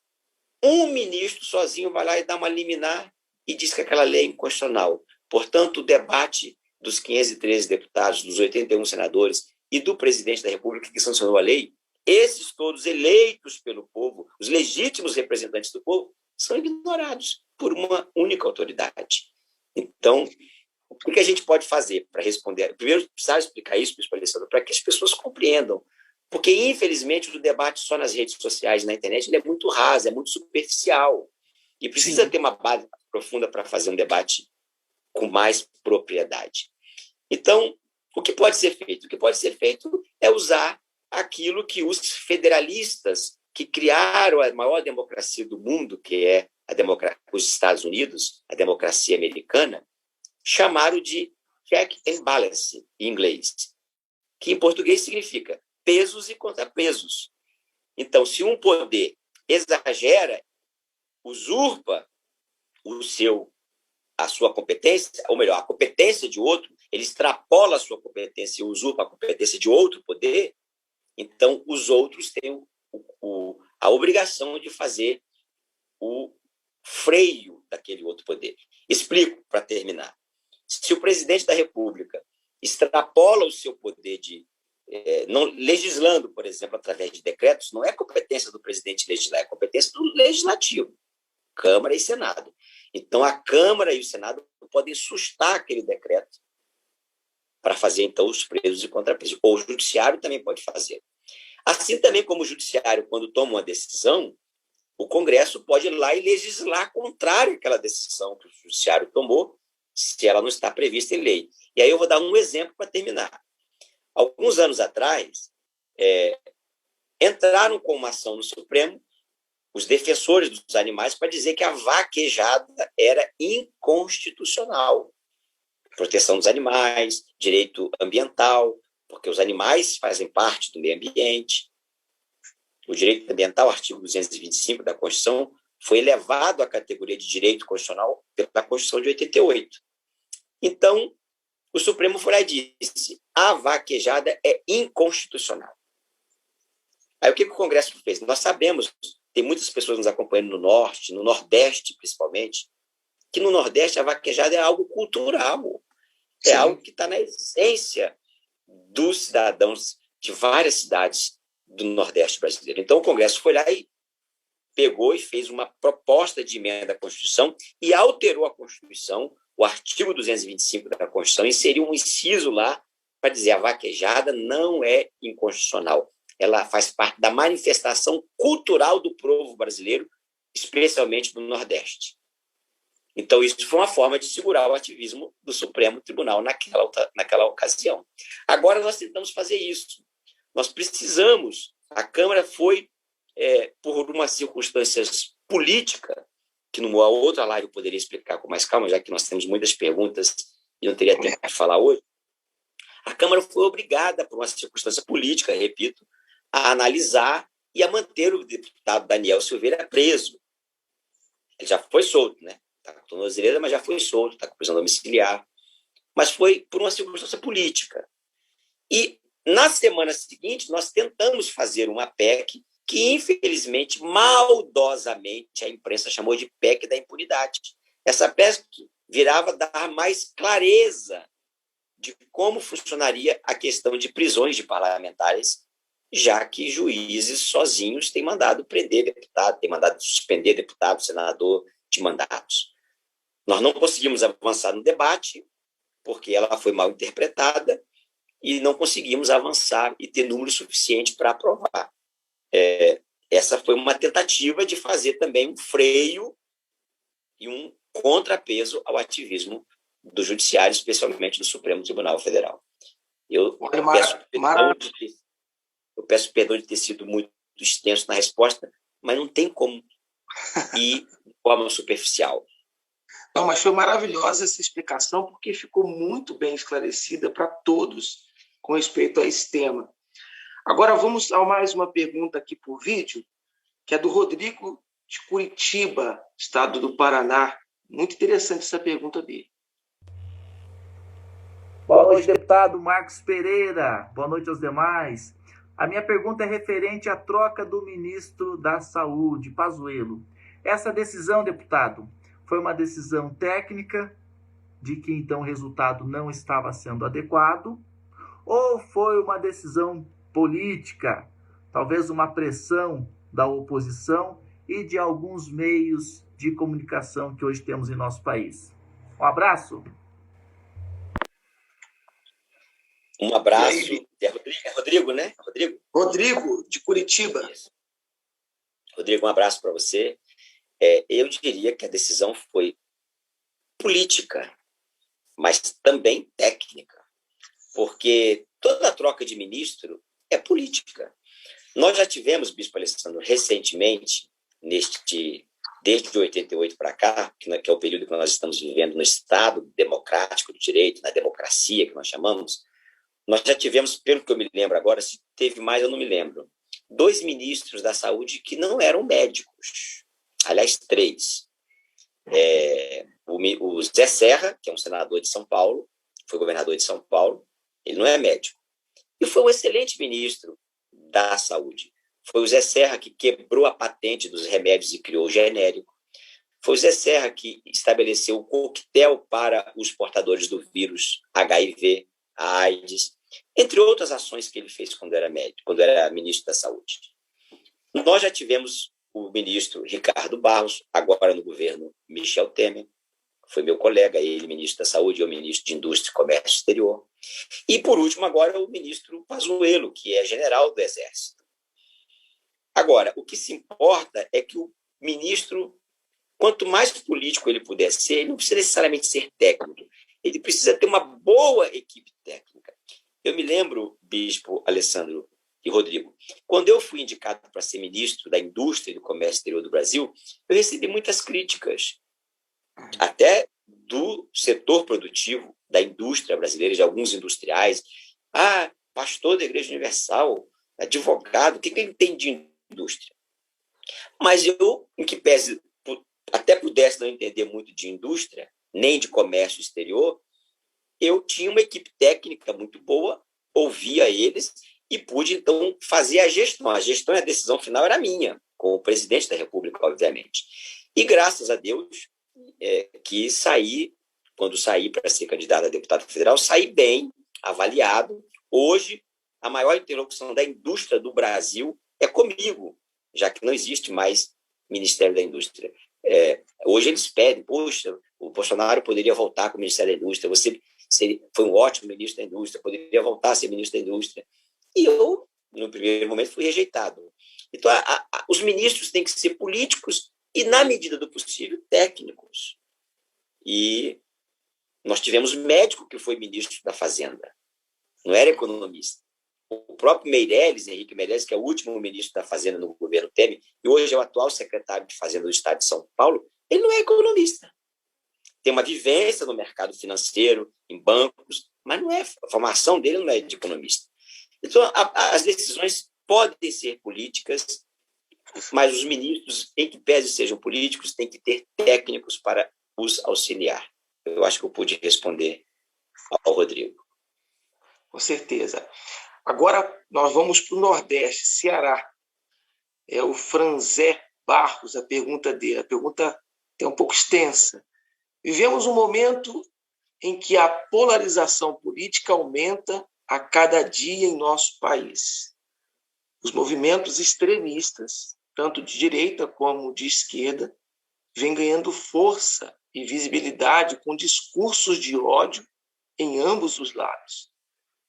um ministro sozinho vai lá e dá uma liminar e diz que aquela lei é inconstitucional. Portanto, o debate dos 513 deputados, dos 81 senadores e do presidente da República que sancionou a lei, esses todos eleitos pelo povo, os legítimos representantes do povo, são ignorados por uma única autoridade. Então, o que a gente pode fazer para responder? Primeiro, precisar explicar isso, para que as pessoas compreendam. Porque, infelizmente, o debate só nas redes sociais e na internet ele é muito raso, é muito superficial. E precisa ter uma base profunda para fazer um debate com mais propriedade. Então, o que pode ser feito? O que pode ser feito é usar aquilo que os federalistas que criaram a maior democracia do mundo, que é os Estados Unidos, a democracia americana, chamaram de check and balance, em inglês, que em português significa pesos e contrapesos. Então, se um poder exagera, usurpa a sua competência, ou melhor, a competência de outro, ele extrapola a sua competência e usurpa a competência de outro poder, então os outros têm a obrigação de fazer o freio daquele outro poder. Explico para terminar. Se o presidente da República extrapola o seu poder de não, legislando, por exemplo, através de decretos, não é competência do presidente legislar, é competência do legislativo, Câmara e Senado. Então, a Câmara e o Senado podem sustar aquele decreto para fazer, então, os preços e contrapesos. Ou o judiciário também pode fazer. Assim também como o judiciário, quando toma uma decisão, o Congresso pode ir lá e legislar contrário àquela decisão que o judiciário tomou, se ela não está prevista em lei. E aí eu vou dar um exemplo para terminar. Alguns anos atrás, entraram com uma ação no Supremo os defensores dos animais para dizer que a vaquejada era inconstitucional. Proteção dos animais, direito ambiental, porque os animais fazem parte do meio ambiente. O direito ambiental, artigo 225 da Constituição, foi elevado à categoria de direito constitucional pela Constituição de 88. Então, o Supremo foi lá e disse: a vaquejada é inconstitucional. Aí o que o Congresso fez? Nós sabemos, tem muitas pessoas nos acompanhando no Norte, no Nordeste principalmente, que no Nordeste a vaquejada é algo cultural, é algo que está na essência dos cidadãos de várias cidades do Nordeste brasileiro. Então o Congresso foi lá e pegou e fez uma proposta de emenda à Constituição e alterou a Constituição, o artigo 225 da Constituição, inseriu um inciso lá para dizer: a vaquejada não é inconstitucional. Ela faz parte da manifestação cultural do povo brasileiro, especialmente do Nordeste. Então, isso foi uma forma de segurar o ativismo do Supremo Tribunal naquela ocasião. Agora, nós tentamos fazer isso. Nós precisamos, a Câmara foi, por umas circunstâncias políticas, que numa outra live eu poderia explicar com mais calma, já que nós temos muitas perguntas e não teria tempo de falar hoje, a Câmara foi obrigada, por uma circunstância política, repito, a analisar e a manter o deputado Daniel Silveira preso. Ele já foi solto, né? Está com tornozeleira, mas já foi solto, está com prisão domiciliar. Mas foi por uma circunstância política. E, na semana seguinte, nós tentamos fazer uma PEC que, infelizmente, maldosamente, a imprensa chamou de PEC da impunidade. Essa PEC virava dar mais clareza de como funcionaria a questão de prisões de parlamentares, já que juízes sozinhos têm mandado prender deputado, têm mandado suspender deputado, senador de mandatos. Nós não conseguimos avançar no debate, porque ela foi mal interpretada, e não conseguimos avançar e ter número suficiente para aprovar. Essa foi uma tentativa de fazer também um freio e um contrapeso ao ativismo do Judiciário, especialmente do Supremo Tribunal Federal. Eu peço perdão de ter sido muito extenso na resposta, mas não tem como ir de forma superficial.
Não, mas foi maravilhosa essa explicação, porque ficou muito bem esclarecida para todos com respeito a esse tema. Agora vamos a mais uma pergunta aqui por vídeo, que é do Rodrigo de Curitiba, estado do Paraná. Muito interessante essa pergunta dele.
Boa noite, deputado Marcos Pereira. Boa noite aos demais. A minha pergunta é referente à troca do ministro da Saúde, Pazuello. Essa decisão, deputado, foi uma decisão técnica, de que então o resultado não estava sendo adequado, ou foi uma decisão política, talvez uma pressão da oposição e de alguns meios de comunicação que hoje temos em nosso país? Um abraço.
Um abraço. É Rodrigo, né?
Rodrigo, de Curitiba.
Isso. Rodrigo, um abraço para você. Eu diria que a decisão foi política, mas também técnica, porque toda troca de ministro é política. Nós já tivemos, Bispo Alessandro, recentemente, desde 88 para cá, que é o período que nós estamos vivendo no Estado democrático do direito, na democracia que nós chamamos, nós já tivemos, pelo que eu me lembro agora, se teve mais eu não me lembro, 2 ministros da saúde que não eram médicos. Aliás, 3. O Zé Serra, que é um senador de São Paulo, foi governador de São Paulo, ele não é médico. E foi um excelente ministro da saúde. Foi o Zé Serra que quebrou a patente dos remédios e criou o genérico. Foi o Zé Serra que estabeleceu o coquetel para os portadores do vírus HIV, a AIDS, entre outras ações que ele fez quando era médico, quando era ministro da Saúde. Nós já tivemos o ministro Ricardo Barros, agora no governo Michel Temer, foi meu colega, ele ministro da Saúde e eu ministro de Indústria e Comércio Exterior. E, por último, agora o ministro Pazuello, que é general do Exército. Agora, o que se importa é que o ministro, quanto mais político ele puder ser, ele não precisa necessariamente ser técnico, ele precisa ter uma boa equipe técnica. Eu me lembro, Bispo Alessandro e Rodrigo, quando eu fui indicado para ser ministro da Indústria e do Comércio Exterior do Brasil, eu recebi muitas críticas, até do setor produtivo, da indústria brasileira, de alguns industriais. Ah, pastor da Igreja Universal, advogado, o que ele tem de indústria? Mas eu, em que pese até pudesse não entender muito de indústria, nem de comércio exterior, eu tinha uma equipe técnica muito boa, ouvia eles e pude, então, fazer a gestão. A gestão e a decisão final era minha, com o presidente da República, obviamente. E, graças a Deus, que saí, quando saí para ser candidato a deputado federal, saí bem, avaliado. Hoje, a maior interlocução da indústria do Brasil é comigo, já que não existe mais Ministério da Indústria. Hoje eles pedem, poxa, o Bolsonaro poderia voltar com o Ministério da Indústria, você foi um ótimo ministro da Indústria, poderia voltar a ser ministro da Indústria. E eu, no primeiro momento, fui rejeitado. Então, os ministros têm que ser políticos e, na medida do possível, técnicos. E nós tivemos um médico que foi ministro da Fazenda, não era economista. O próprio Meirelles, Henrique Meirelles, que é o último ministro da Fazenda no governo Temer, e hoje é o atual secretário de Fazenda do Estado de São Paulo, ele não é economista. Tem uma vivência no mercado financeiro, em bancos, mas não é, a formação dele não é de economista. Então, as decisões podem ser políticas, mas os ministros, em que pese sejam políticos, têm que ter técnicos para os auxiliar. Eu acho que eu pude responder ao Rodrigo.
Com certeza. Agora nós vamos para o Nordeste, Ceará. É o Franzé Barros, a pergunta dele. A pergunta é um pouco extensa. Vivemos um momento em que a polarização política aumenta a cada dia em nosso país. Os movimentos extremistas, tanto de direita como de esquerda, vêm ganhando força e visibilidade com discursos de ódio em ambos os lados.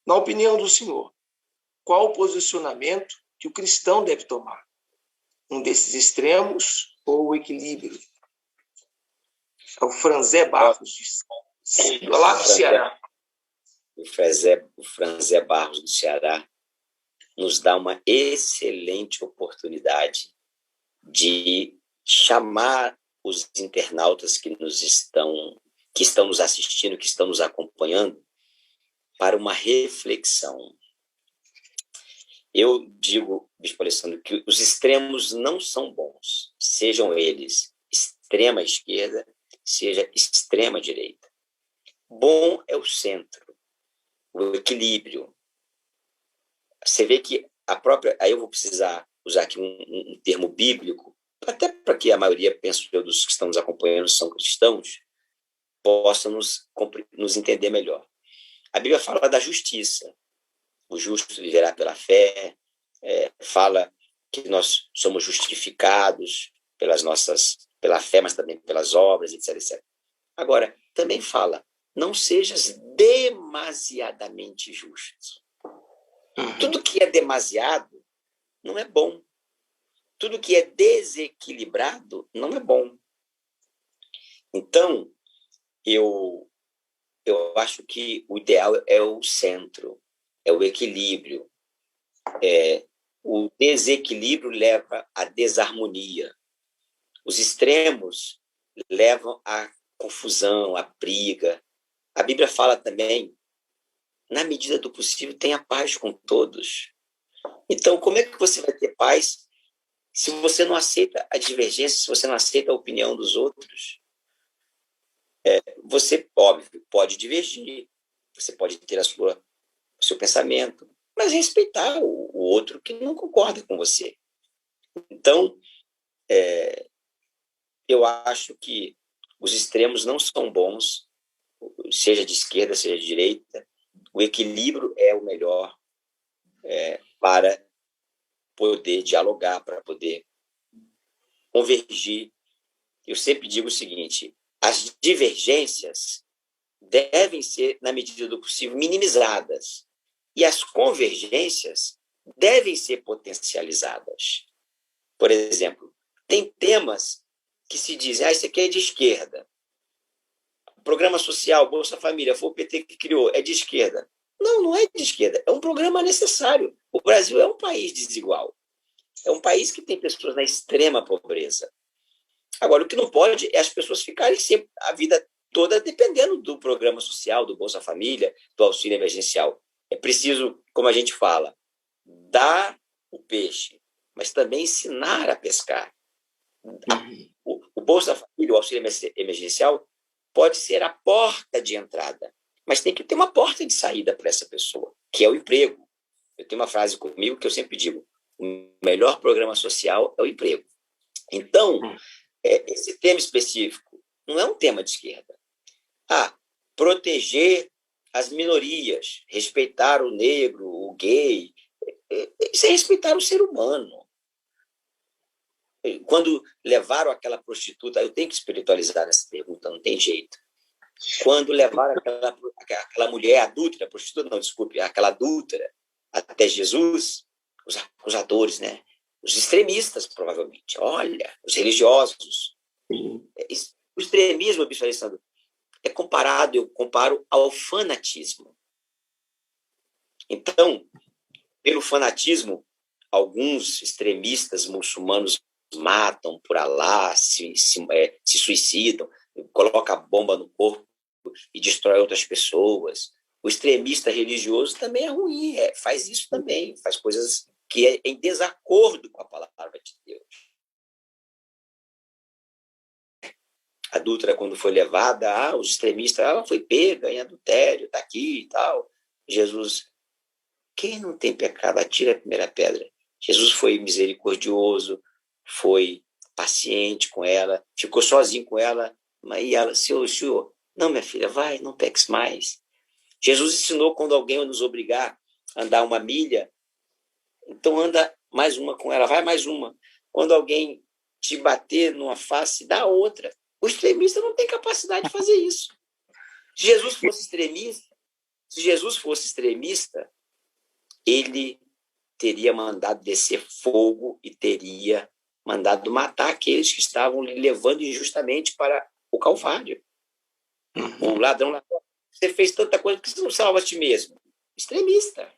Na opinião do senhor, qual o posicionamento que o cristão deve tomar? Um desses extremos ou o equilíbrio? É o Franzé Barros, lá do Ceará.
O Franzé Barros do Ceará nos dá uma excelente oportunidade de chamar os internautas que estão nos assistindo, que estão nos acompanhando, para uma reflexão. Eu digo, Bispo Alessandro, que os extremos não são bons, sejam eles extrema esquerda, seja extrema direita. Bom é o centro, o equilíbrio. Você vê que aí eu vou precisar usar aqui um termo bíblico, até para que a maioria, penso eu, dos que estão nos acompanhando são cristãos, possam nos entender melhor. A Bíblia fala da justiça. O justo viverá pela fé, fala que nós somos justificados pela fé, mas também pelas obras, etc, etc. Agora, também fala, não sejas demasiadamente justo. Tudo que é demasiado não é bom. Tudo que é desequilibrado não é bom. Então, eu acho que o ideal é o centro, é o equilíbrio. O desequilíbrio leva à desarmonia. Os extremos levam à confusão, à briga. A Bíblia fala também, na medida do possível, tenha paz com todos. Então, como é que você vai ter paz se você não aceita a divergência, se você não aceita a opinião dos outros? Você, óbvio, pode divergir, você pode ter o seu pensamento, mas respeitar o outro que não concorda com você. Então, eu acho que os extremos não são bons, seja de esquerda, seja de direita. O equilíbrio é o melhor para poder dialogar, para poder convergir. Eu sempre digo o seguinte, as divergências devem ser, na medida do possível, minimizadas. E as convergências devem ser potencializadas. Por exemplo, tem temas que se dizem, isso aqui é de esquerda. Programa social, Bolsa Família, foi o PT que criou, é de esquerda. Não, não é de esquerda, é um programa necessário. O Brasil é um país desigual. É um país que tem pessoas na extrema pobreza. Agora, o que não pode é as pessoas ficarem sempre a vida toda dependendo do programa social, do Bolsa Família, do auxílio emergencial. É preciso, como a gente fala, dar o peixe, mas também ensinar a pescar. O Bolsa Família, o auxílio emergencial, pode ser a porta de entrada, mas tem que ter uma porta de saída para essa pessoa, que é o emprego. Eu tenho uma frase comigo que eu sempre digo, o melhor programa social é o emprego. Então, esse tema específico não é um tema de esquerda. Proteger as minorias, respeitar o negro, o gay, isso é respeitar o ser humano. Quando levaram aquela prostituta, eu tenho que espiritualizar essa pergunta, não tem jeito. Quando levaram aquela mulher adúltera, prostituta, não, desculpe, aquela adúltera até Jesus, os acusadores, né? Os extremistas, provavelmente. Olha, os religiosos. O extremismo, Bispo Alessandro, eu comparo ao fanatismo. Então, pelo fanatismo, alguns extremistas muçulmanos matam por Alá, se suicidam, colocam a bomba no corpo e destrói outras pessoas. O extremista religioso também é ruim, faz isso também, faz coisas que é em desacordo com a palavra de Deus. A adúltera, quando foi levada, os extremistas, ela foi pega em adultério, está aqui e tal. Jesus, quem não tem pecado, atira a primeira pedra. Jesus foi misericordioso, foi paciente com ela, ficou sozinho com ela, e ela, senhor, não, minha filha, vai, não peques mais. Jesus ensinou quando alguém nos obrigar a andar 1 milha, então anda mais uma com ela, vai mais uma. Quando alguém te bater numa face, dá outra. O extremista não tem capacidade de fazer isso. Se Jesus fosse extremista, ele teria mandado descer fogo e teria mandado matar aqueles que estavam lhe levando injustamente para o Calvário. Um ladrão, você fez tanta coisa, por que você não salva a ti mesmo? Extremista.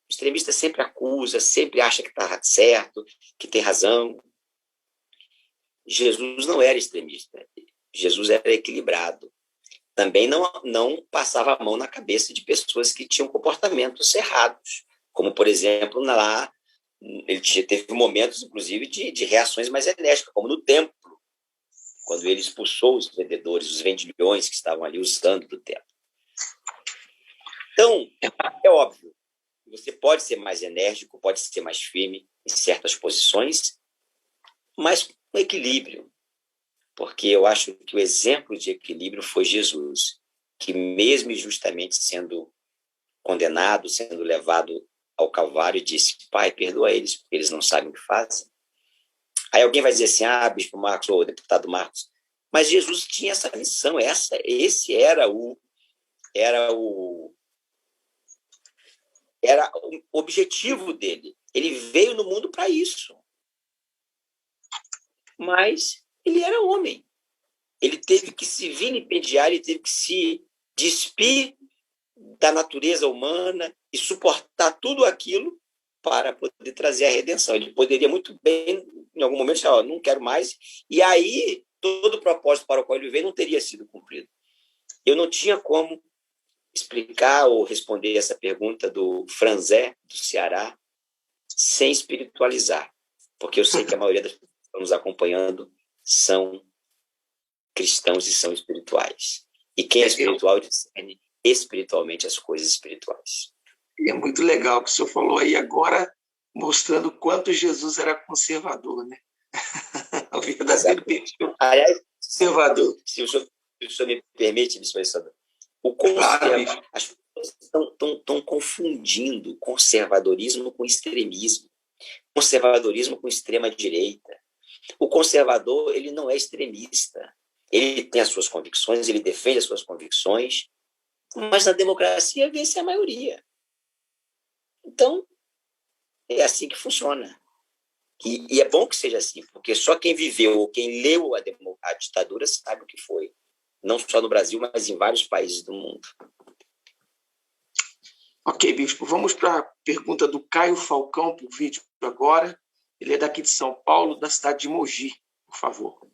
O extremista sempre acusa, sempre acha que está certo, que tem razão. Jesus não era extremista. Jesus era equilibrado. Também não passava a mão na cabeça de pessoas que tinham comportamentos errados. Como, por exemplo, lá, ele teve momentos, inclusive, de reações mais enérgicas, como no templo, quando ele expulsou os vendedores, os vendilhões que estavam ali usando do templo. Então, é óbvio, você pode ser mais enérgico, pode ser mais firme em certas posições, mas com equilíbrio, porque eu acho que o exemplo de equilíbrio foi Jesus, que mesmo injustamente sendo condenado, sendo levado ao Calvário, disse, Pai, perdoa eles, porque eles não sabem o que fazem. Aí alguém vai dizer assim, Bispo Marcos, ou deputado Marcos, mas Jesus tinha essa missão, esse era o objetivo dele. Ele veio no mundo para isso. Mas ele era homem. Ele teve que se vilipendiar, ele teve que se despir da natureza humana e suportar tudo aquilo para poder trazer a redenção. Ele poderia muito bem, em algum momento, dizer, não quero mais, e aí todo o propósito para o qual ele veio não teria sido cumprido. Eu não tinha como explicar ou responder essa pergunta do Franzé, do Ceará, sem espiritualizar, porque eu sei que a maioria das pessoas que estão nos acompanhando são cristãos e são espirituais. E quem é espiritual discerne espiritualmente as coisas espirituais.
É muito legal o que o senhor falou aí agora, mostrando o quanto Jesus era conservador, né? O verdadeiro perfil.
Aliás,
conservador.
Se o senhor me permite, Bispo Alessandro, as pessoas estão confundindo conservadorismo com extremismo, conservadorismo com extrema-direita. O conservador, ele não é extremista, Ele tem as suas convicções, ele defende as suas convicções, mas na democracia vence a maioria. Então, é assim que funciona. E é bom que seja assim, porque só quem viveu ou quem leu a ditadura sabe o que foi. Não só no Brasil, mas em vários países do mundo.
Ok, Bispo. Vamos para a pergunta do Caio Falcão por vídeo agora. Ele é daqui de São Paulo, da cidade de Mogi, por favor.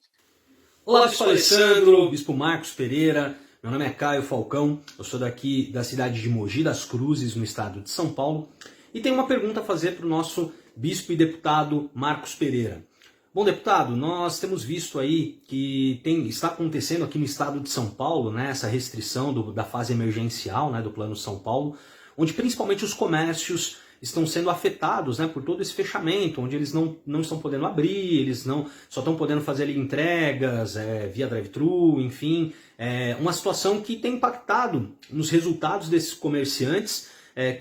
Olá, Bispo Alessandro, Bispo Marcos Pereira. Meu nome é Caio Falcão, eu sou daqui da cidade de Mogi das Cruzes, no estado de São Paulo. E tenho uma pergunta a fazer para o nosso bispo e deputado Marcos Pereira. Bom, deputado, nós temos visto aí que está acontecendo aqui no estado de São Paulo, né, essa restrição da fase emergencial, né, do Plano São Paulo, onde principalmente os comércios estão sendo afetados, né, por todo esse fechamento, onde eles não estão podendo abrir, eles só estão podendo fazer ali entregas via drive-thru, enfim. É uma situação que tem impactado nos resultados desses comerciantes,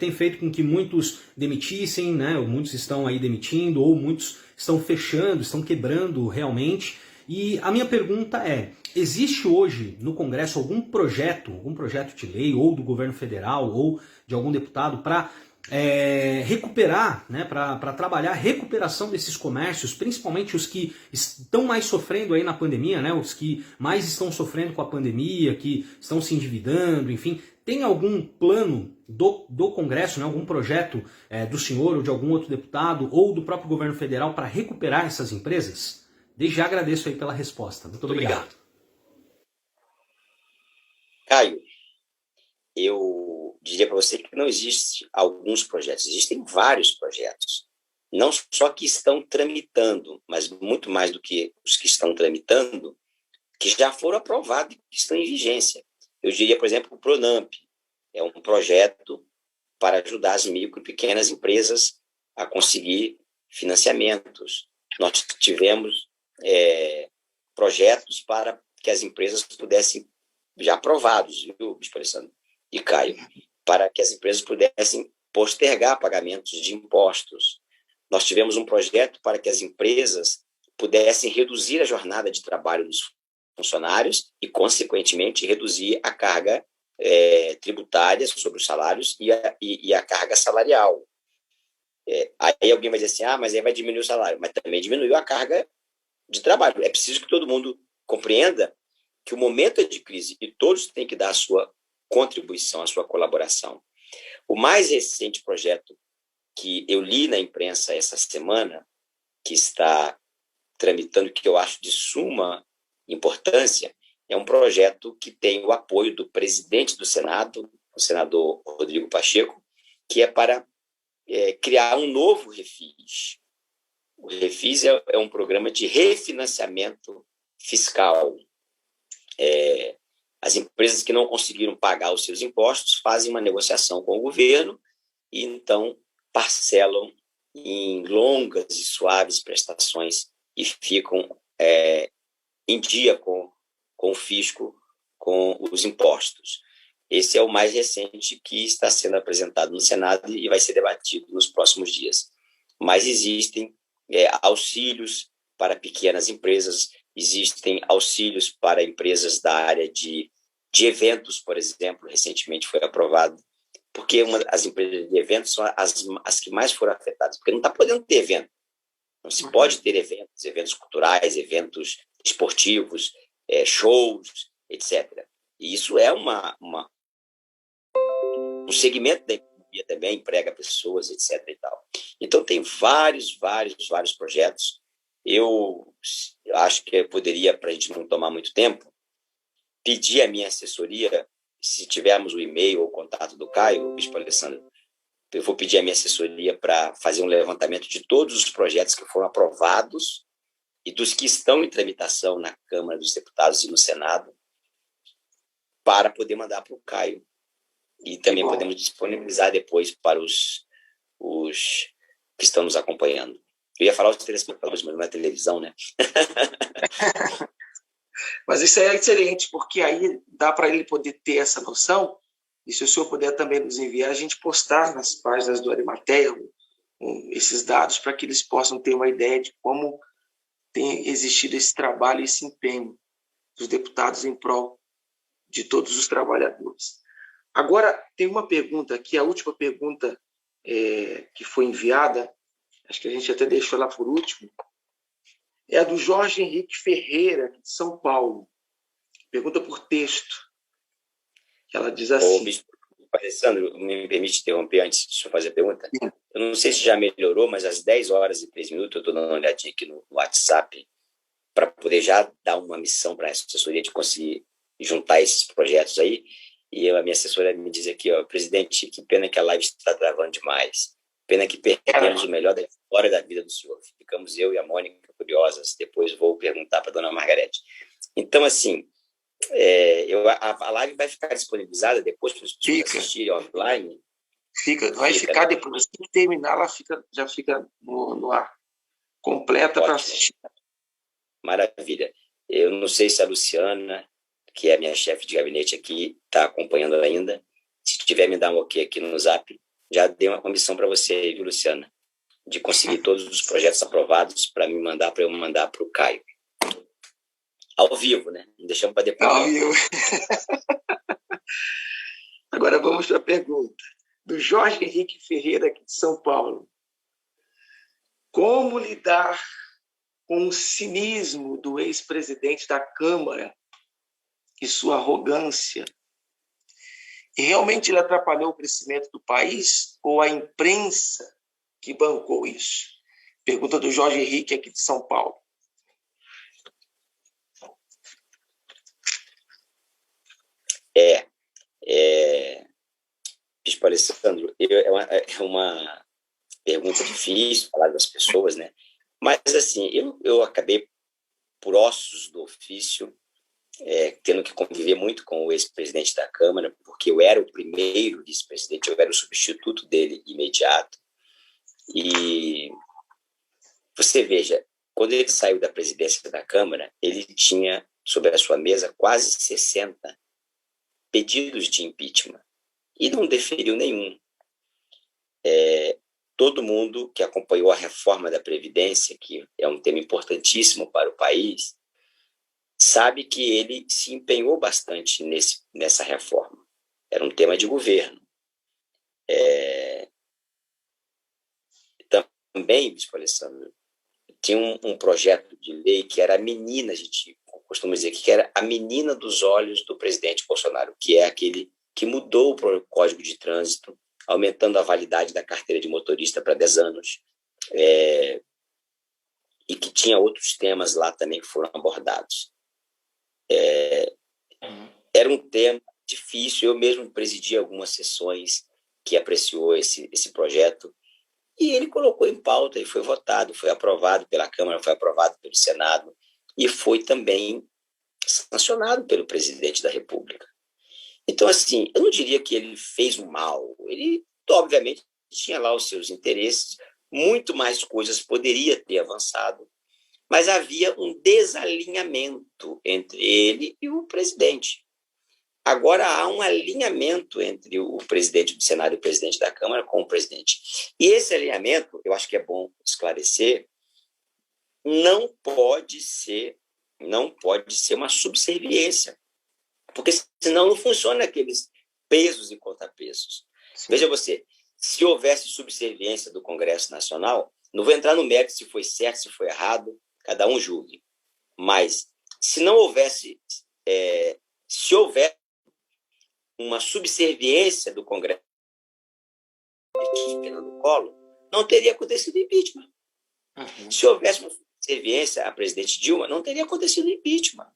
tem feito com que muitos demitissem, né, muitos estão aí demitindo, ou muitos estão fechando, estão quebrando realmente. E a minha pergunta é, existe hoje no Congresso algum projeto de lei, ou do governo federal, ou de algum deputado, para recuperar, né, para trabalhar a recuperação desses comércios, principalmente os que estão mais sofrendo aí na pandemia, né, os que mais estão sofrendo com a pandemia, que estão se endividando, enfim. Tem algum plano do Congresso, né, algum projeto do senhor ou de algum outro deputado ou do próprio governo federal para recuperar essas empresas? Desde já agradeço aí pela resposta. Muito obrigado.
Caio, eu diria para você que não existe alguns projetos, existem vários projetos. Não só que estão tramitando, mas muito mais do que os que estão tramitando, que já foram aprovados e que estão em vigência. Eu diria, por exemplo, o Pronamp. É um projeto para ajudar as micro e pequenas empresas a conseguir financiamentos. Nós tivemos projetos para que as empresas pudessem, já aprovados, viu, Bispo Alessandro e Caio, para que as empresas pudessem postergar pagamentos de impostos. Nós tivemos um projeto para que as empresas pudessem reduzir a jornada de trabalho dos funcionários e, consequentemente, reduzir a carga tributária sobre os salários e a carga salarial. Aí alguém vai dizer assim, mas aí vai diminuir o salário, mas também diminuiu a carga de trabalho. É preciso que todo mundo compreenda que o momento é de crise e todos têm que dar a sua contribuição, a sua colaboração. O mais recente projeto que eu li na imprensa essa semana, que está tramitando, que eu acho de suma importância, é um projeto que tem o apoio do presidente do Senado, o senador Rodrigo Pacheco, que é para criar um novo Refis. O Refis é um programa de refinanciamento fiscal. As empresas que não conseguiram pagar os seus impostos fazem uma negociação com o governo e, então, parcelam em longas e suaves prestações e ficam em dia com o fisco, com os impostos. Esse é o mais recente que está sendo apresentado no Senado e vai ser debatido nos próximos dias. Mas existem auxílios para pequenas empresas, existem auxílios para empresas da área de eventos, por exemplo, recentemente foi aprovado, porque as empresas de eventos são as que mais foram afetadas, porque não está podendo ter evento. Não se pode ter eventos culturais, eventos esportivos, shows, etc. E isso é um segmento da economia também, emprega pessoas, etc. E tal. Então, tem vários projetos. Eu acho que eu poderia, para a gente não tomar muito tempo, pedir a minha assessoria, se tivermos o e-mail ou o contato do Caio, Bispo Alessandro, eu vou pedir a minha assessoria para fazer um levantamento de todos os projetos que foram aprovados e dos que estão em tramitação na Câmara dos Deputados e no Senado, para poder mandar para o Caio. E também podemos disponibilizar depois para os que estão nos acompanhando. Eu ia falar os telespectadores, mas não é televisão, né?
Mas isso é excelente, porque aí dá para ele poder ter essa noção, e se o senhor puder também nos enviar, a gente postar nas páginas do Arimateia esses dados para que eles possam ter uma ideia de como tem existido esse trabalho e esse empenho. dos deputados em prol de todos os trabalhadores. Agora, tem uma pergunta aqui, a última pergunta que foi enviada, acho que a gente até deixou lá por último, é a do Jorge Henrique Ferreira, aqui de São Paulo. Pergunta por texto. Ela diz assim...
Alessandro, me permite interromper antes de eu fazer a pergunta? Sim. Eu não sei se já melhorou, mas às 10 horas e 3 minutos eu estou dando uma olhadinha aqui no WhatsApp para poder já dar uma missão para a assessoria de conseguir juntar esses projetos aí. E a minha assessora me diz aqui, presidente, que pena que a live está travando demais. Pena que perdemos o melhor da história da vida do senhor. Ficamos eu e a Mônica curiosas. Depois vou perguntar para a dona Margarete. Então, assim, a live vai ficar disponibilizada depois para as pessoas assistirem offline?
Vai ficar depois. Assim que terminar, ela já fica no ar. Completa para assistir.
Maravilha. Eu não sei se a Luciana, que é a minha chefe de gabinete aqui, está acompanhando ainda. Se tiver, me dá um ok aqui no Zap. Já dei uma comissão para você, viu, Luciana? De conseguir todos os projetos aprovados para eu mandar para o Caio. Ao vivo, né? Não deixamos para depois.
Ao vivo. Agora vamos para a pergunta. Do Jorge Henrique Ferreira, aqui de São Paulo. Como lidar com o cinismo do ex-presidente da Câmara e sua arrogância? E realmente ele atrapalhou o crescimento do país ou a imprensa que bancou isso? Pergunta do Jorge Henrique, aqui de São Paulo.
Bispo Alessandro, é uma pergunta difícil falar das pessoas, né? Mas, assim, eu acabei, por ossos do ofício, tendo que conviver muito com o ex-presidente da Câmara, porque eu era o primeiro vice-presidente, eu era o substituto dele imediato. E você veja, quando ele saiu da presidência da Câmara, ele tinha sobre a sua mesa quase 60 pedidos de impeachment e não deferiu nenhum. Todo mundo que acompanhou a reforma da Previdência, que é um tema importantíssimo para o país, sabe que ele se empenhou bastante nessa reforma. Era um tema de governo. Também, Bispo Alessandro, tinha um projeto de lei que era a menina, a gente costuma dizer que era a menina dos olhos do presidente Bolsonaro, que é aquele que mudou o Código de Trânsito, aumentando a validade da carteira de motorista para 10 anos, e que tinha outros temas lá também que foram abordados. Era um tema difícil, eu mesmo presidi algumas sessões que apreciou esse projeto, e ele colocou em pauta e foi votado, foi aprovado pela Câmara, foi aprovado pelo Senado, e foi também sancionado pelo presidente da República. Então, assim, eu não diria que ele fez um mal. Ele, obviamente, tinha lá os seus interesses, muito mais coisas poderia ter avançado, mas havia um desalinhamento entre ele e o presidente. Agora há um alinhamento entre o presidente do Senado e o presidente da Câmara com o presidente. E esse alinhamento, eu acho que é bom esclarecer, não pode ser uma subserviência, porque senão não funciona aqueles pesos e contrapesos. Sim. Veja você, se houvesse subserviência do Congresso Nacional, não vou entrar no mérito se foi certo, se foi errado, cada um julgue. Mas se não houvesse, se houver uma subserviência do Congresso Fernando Collor, não teria acontecido impeachment. Uhum. Se houvesse uma subserviência à presidente Dilma, não teria acontecido impeachment.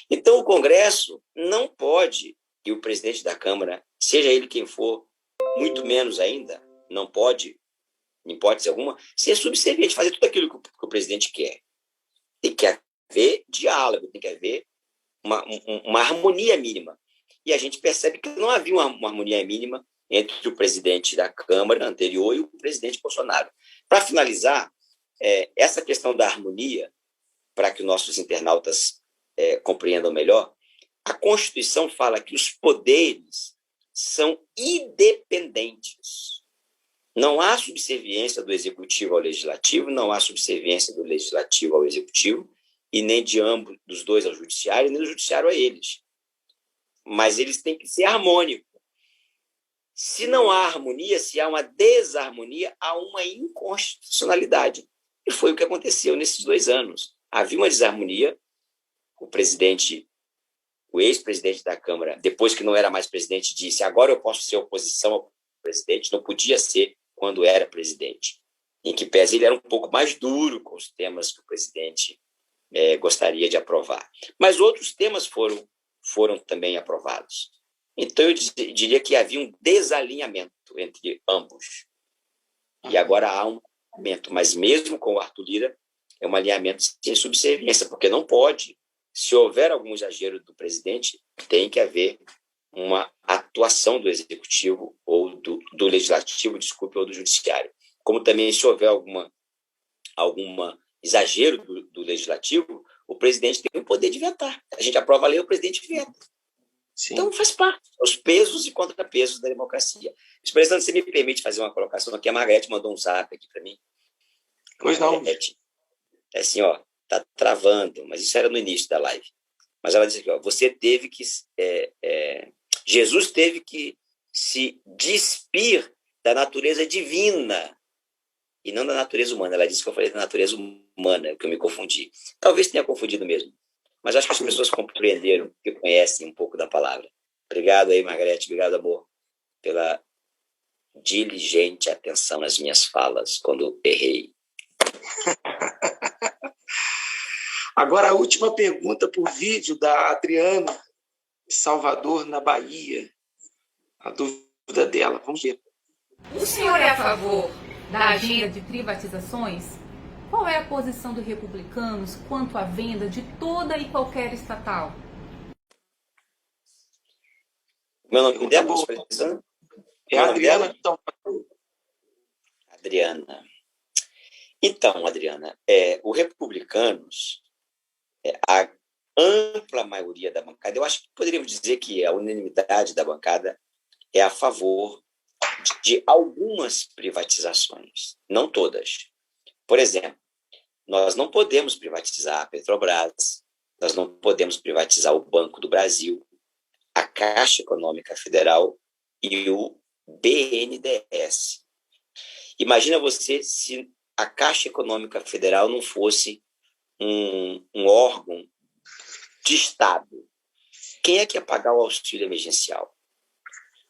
Então, o Congresso não pode, e o presidente da Câmara, seja ele quem for, muito menos ainda, não pode, em hipótese alguma, ser subserviente, fazer tudo aquilo que o presidente quer. Tem que haver diálogo, tem que haver uma harmonia mínima. E a gente percebe que não havia uma harmonia mínima entre o presidente da Câmara anterior e o presidente Bolsonaro. Para finalizar, essa questão da harmonia, para que nossos internautas compreendam melhor, a Constituição fala que os poderes são independentes. Não há subserviência do Executivo ao Legislativo, não há subserviência do Legislativo ao Executivo, e nem de ambos, dos dois ao judiciário, nem do judiciário a eles. Mas eles têm que ser harmônicos. Se não há harmonia, se há uma desarmonia, há uma inconstitucionalidade. E foi o que aconteceu nesses 2 anos. Havia uma desarmonia. O ex-presidente da Câmara, depois que não era mais presidente, disse: agora eu posso ser oposição ao presidente. Não podia ser quando era presidente. Em que pese ele era um pouco mais duro com os temas que o presidente gostaria de aprovar. Mas outros temas foram também aprovados. Então, eu diria que havia um desalinhamento entre ambos. E agora há um alinhamento, mas mesmo com o Arthur Lira, é um alinhamento sem subserviência, porque não pode, se houver algum exagero do presidente, tem que haver uma atuação do executivo ou do legislativo, desculpe, ou do judiciário. Como também, se houver alguma exagero do legislativo, o presidente tem o poder de vetar. A gente aprova a lei, o presidente veta. Sim. Então, faz parte dos pesos e contrapesos da democracia. Expressando, você me permite fazer uma colocação aqui? A Margarete mandou um zap aqui para mim.
Pois não.
É assim, ó, tá travando, mas isso era no início da live. Mas ela disse aqui, ó, Jesus teve que se despir da natureza divina e não da natureza humana. Ela disse que eu falei da natureza humana, que eu me confundi. Talvez tenha confundido mesmo. Mas acho que as pessoas compreenderam, que conhecem um pouco da palavra. Obrigado aí, Margarete. Obrigado, amor, pela diligente atenção nas minhas falas quando errei.
Agora, a última pergunta por vídeo da Adriana, de Salvador, na Bahia. A dúvida dela. Vamos ver.
O senhor é a favor da agenda de privatizações? Qual é a posição dos republicanos quanto à venda de toda e qualquer estatal?
Meu nome é
Adriana.
Adriana. Então, Adriana, o Republicanos, a ampla maioria da bancada, eu acho que poderíamos dizer que a unanimidade da bancada é a favor de algumas privatizações, não todas. Por exemplo, nós não podemos privatizar a Petrobras, nós não podemos privatizar o Banco do Brasil, a Caixa Econômica Federal e o BNDES. Imagina você se a Caixa Econômica Federal não fosse um órgão de Estado. Quem é que ia pagar o auxílio emergencial?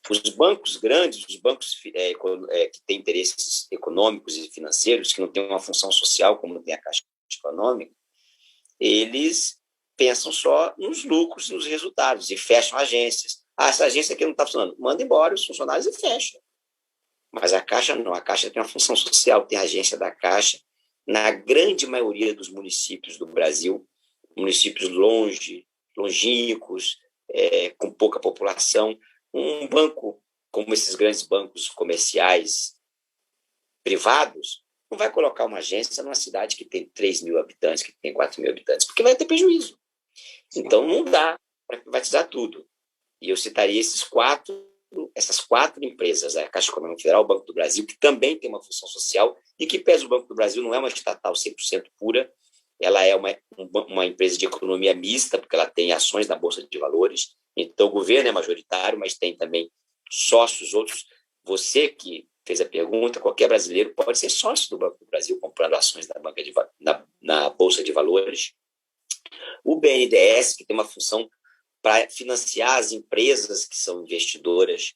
Os bancos grandes, os bancos que têm interesses econômicos e financeiros, que não têm uma função social como tem a Caixa Econômica, eles pensam só nos lucros, nos resultados, e fecham agências. Essa agência aqui não está funcionando. Manda embora os funcionários e fecha. Mas a Caixa não. A Caixa tem uma função social, tem a agência da Caixa. Na grande maioria dos municípios do Brasil, municípios longínquos, com pouca população, um banco como esses grandes bancos comerciais privados não vai colocar uma agência numa cidade que tem 3 mil habitantes, que tem 4 mil habitantes, porque vai ter prejuízo. Então, não dá para privatizar tudo. E eu citaria essas quatro empresas, a Caixa Econômica Federal, o Banco do Brasil, que também tem uma função social, e que pese o Banco do Brasil não é uma estatal 100% pura, ela é uma empresa de economia mista, porque ela tem ações na Bolsa de Valores, então o governo é majoritário, mas tem também sócios, outros. Você que fez a pergunta, qualquer brasileiro pode ser sócio do Banco do Brasil, comprando ações na Bolsa de Valores. O BNDES, que tem uma função para financiar as empresas que são investidoras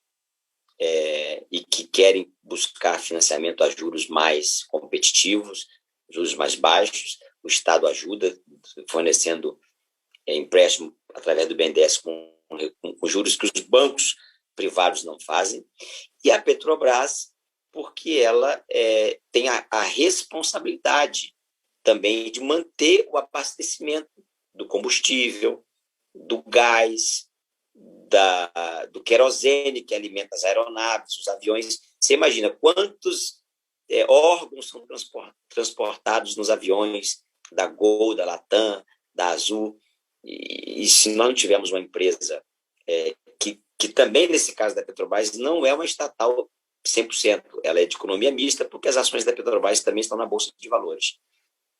e que querem buscar financiamento a juros mais competitivos, juros mais baixos. O Estado ajuda, fornecendo empréstimo através do BNDES com juros que os bancos privados não fazem. E a Petrobras, porque ela tem a responsabilidade também de manter o abastecimento do combustível, do gás, do querosene que alimenta as aeronaves, os aviões. Você imagina quantos órgãos são transportados nos aviões da Gol, da Latam, da Azul, e se nós não tivermos uma empresa que também, nesse caso da Petrobras, não é uma estatal 100%, ela é de economia mista, porque as ações da Petrobras também estão na Bolsa de Valores,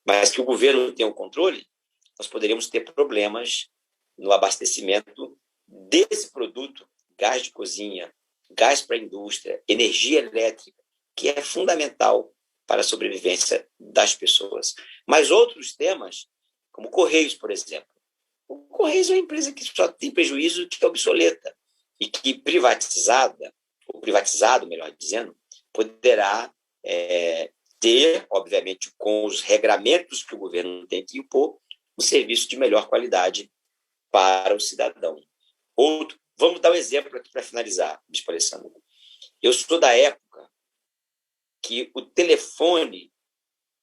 mas que o governo tem o controle, nós poderíamos ter problemas no abastecimento desse produto, gás de cozinha, gás para a indústria, energia elétrica, que é fundamental para a sobrevivência das pessoas. Mas outros temas, como Correios, por exemplo. O Correios é uma empresa que só tem prejuízo, que é obsoleta, e que privatizada, ou privatizado, melhor dizendo, poderá ter, obviamente, com os regramentos que o governo tem que impor, um serviço de melhor qualidade para o cidadão. Vamos dar um exemplo aqui para finalizar, Bispo Alessandro. Eu sou da época que o telefone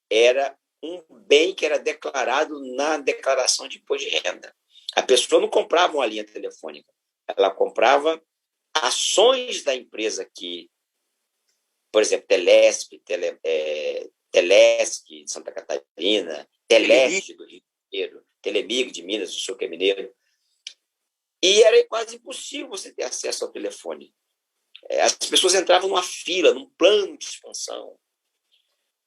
era um bem que era declarado na declaração de imposto de renda. A pessoa não comprava uma linha telefônica, ela comprava ações da empresa que, por exemplo, Telesp, Telesc de Santa Catarina, Teleste do Rio de Janeiro, Telemig de Minas, o senhor que é mineiro. E era quase impossível você ter acesso ao telefone. As pessoas entravam numa fila, num plano de expansão.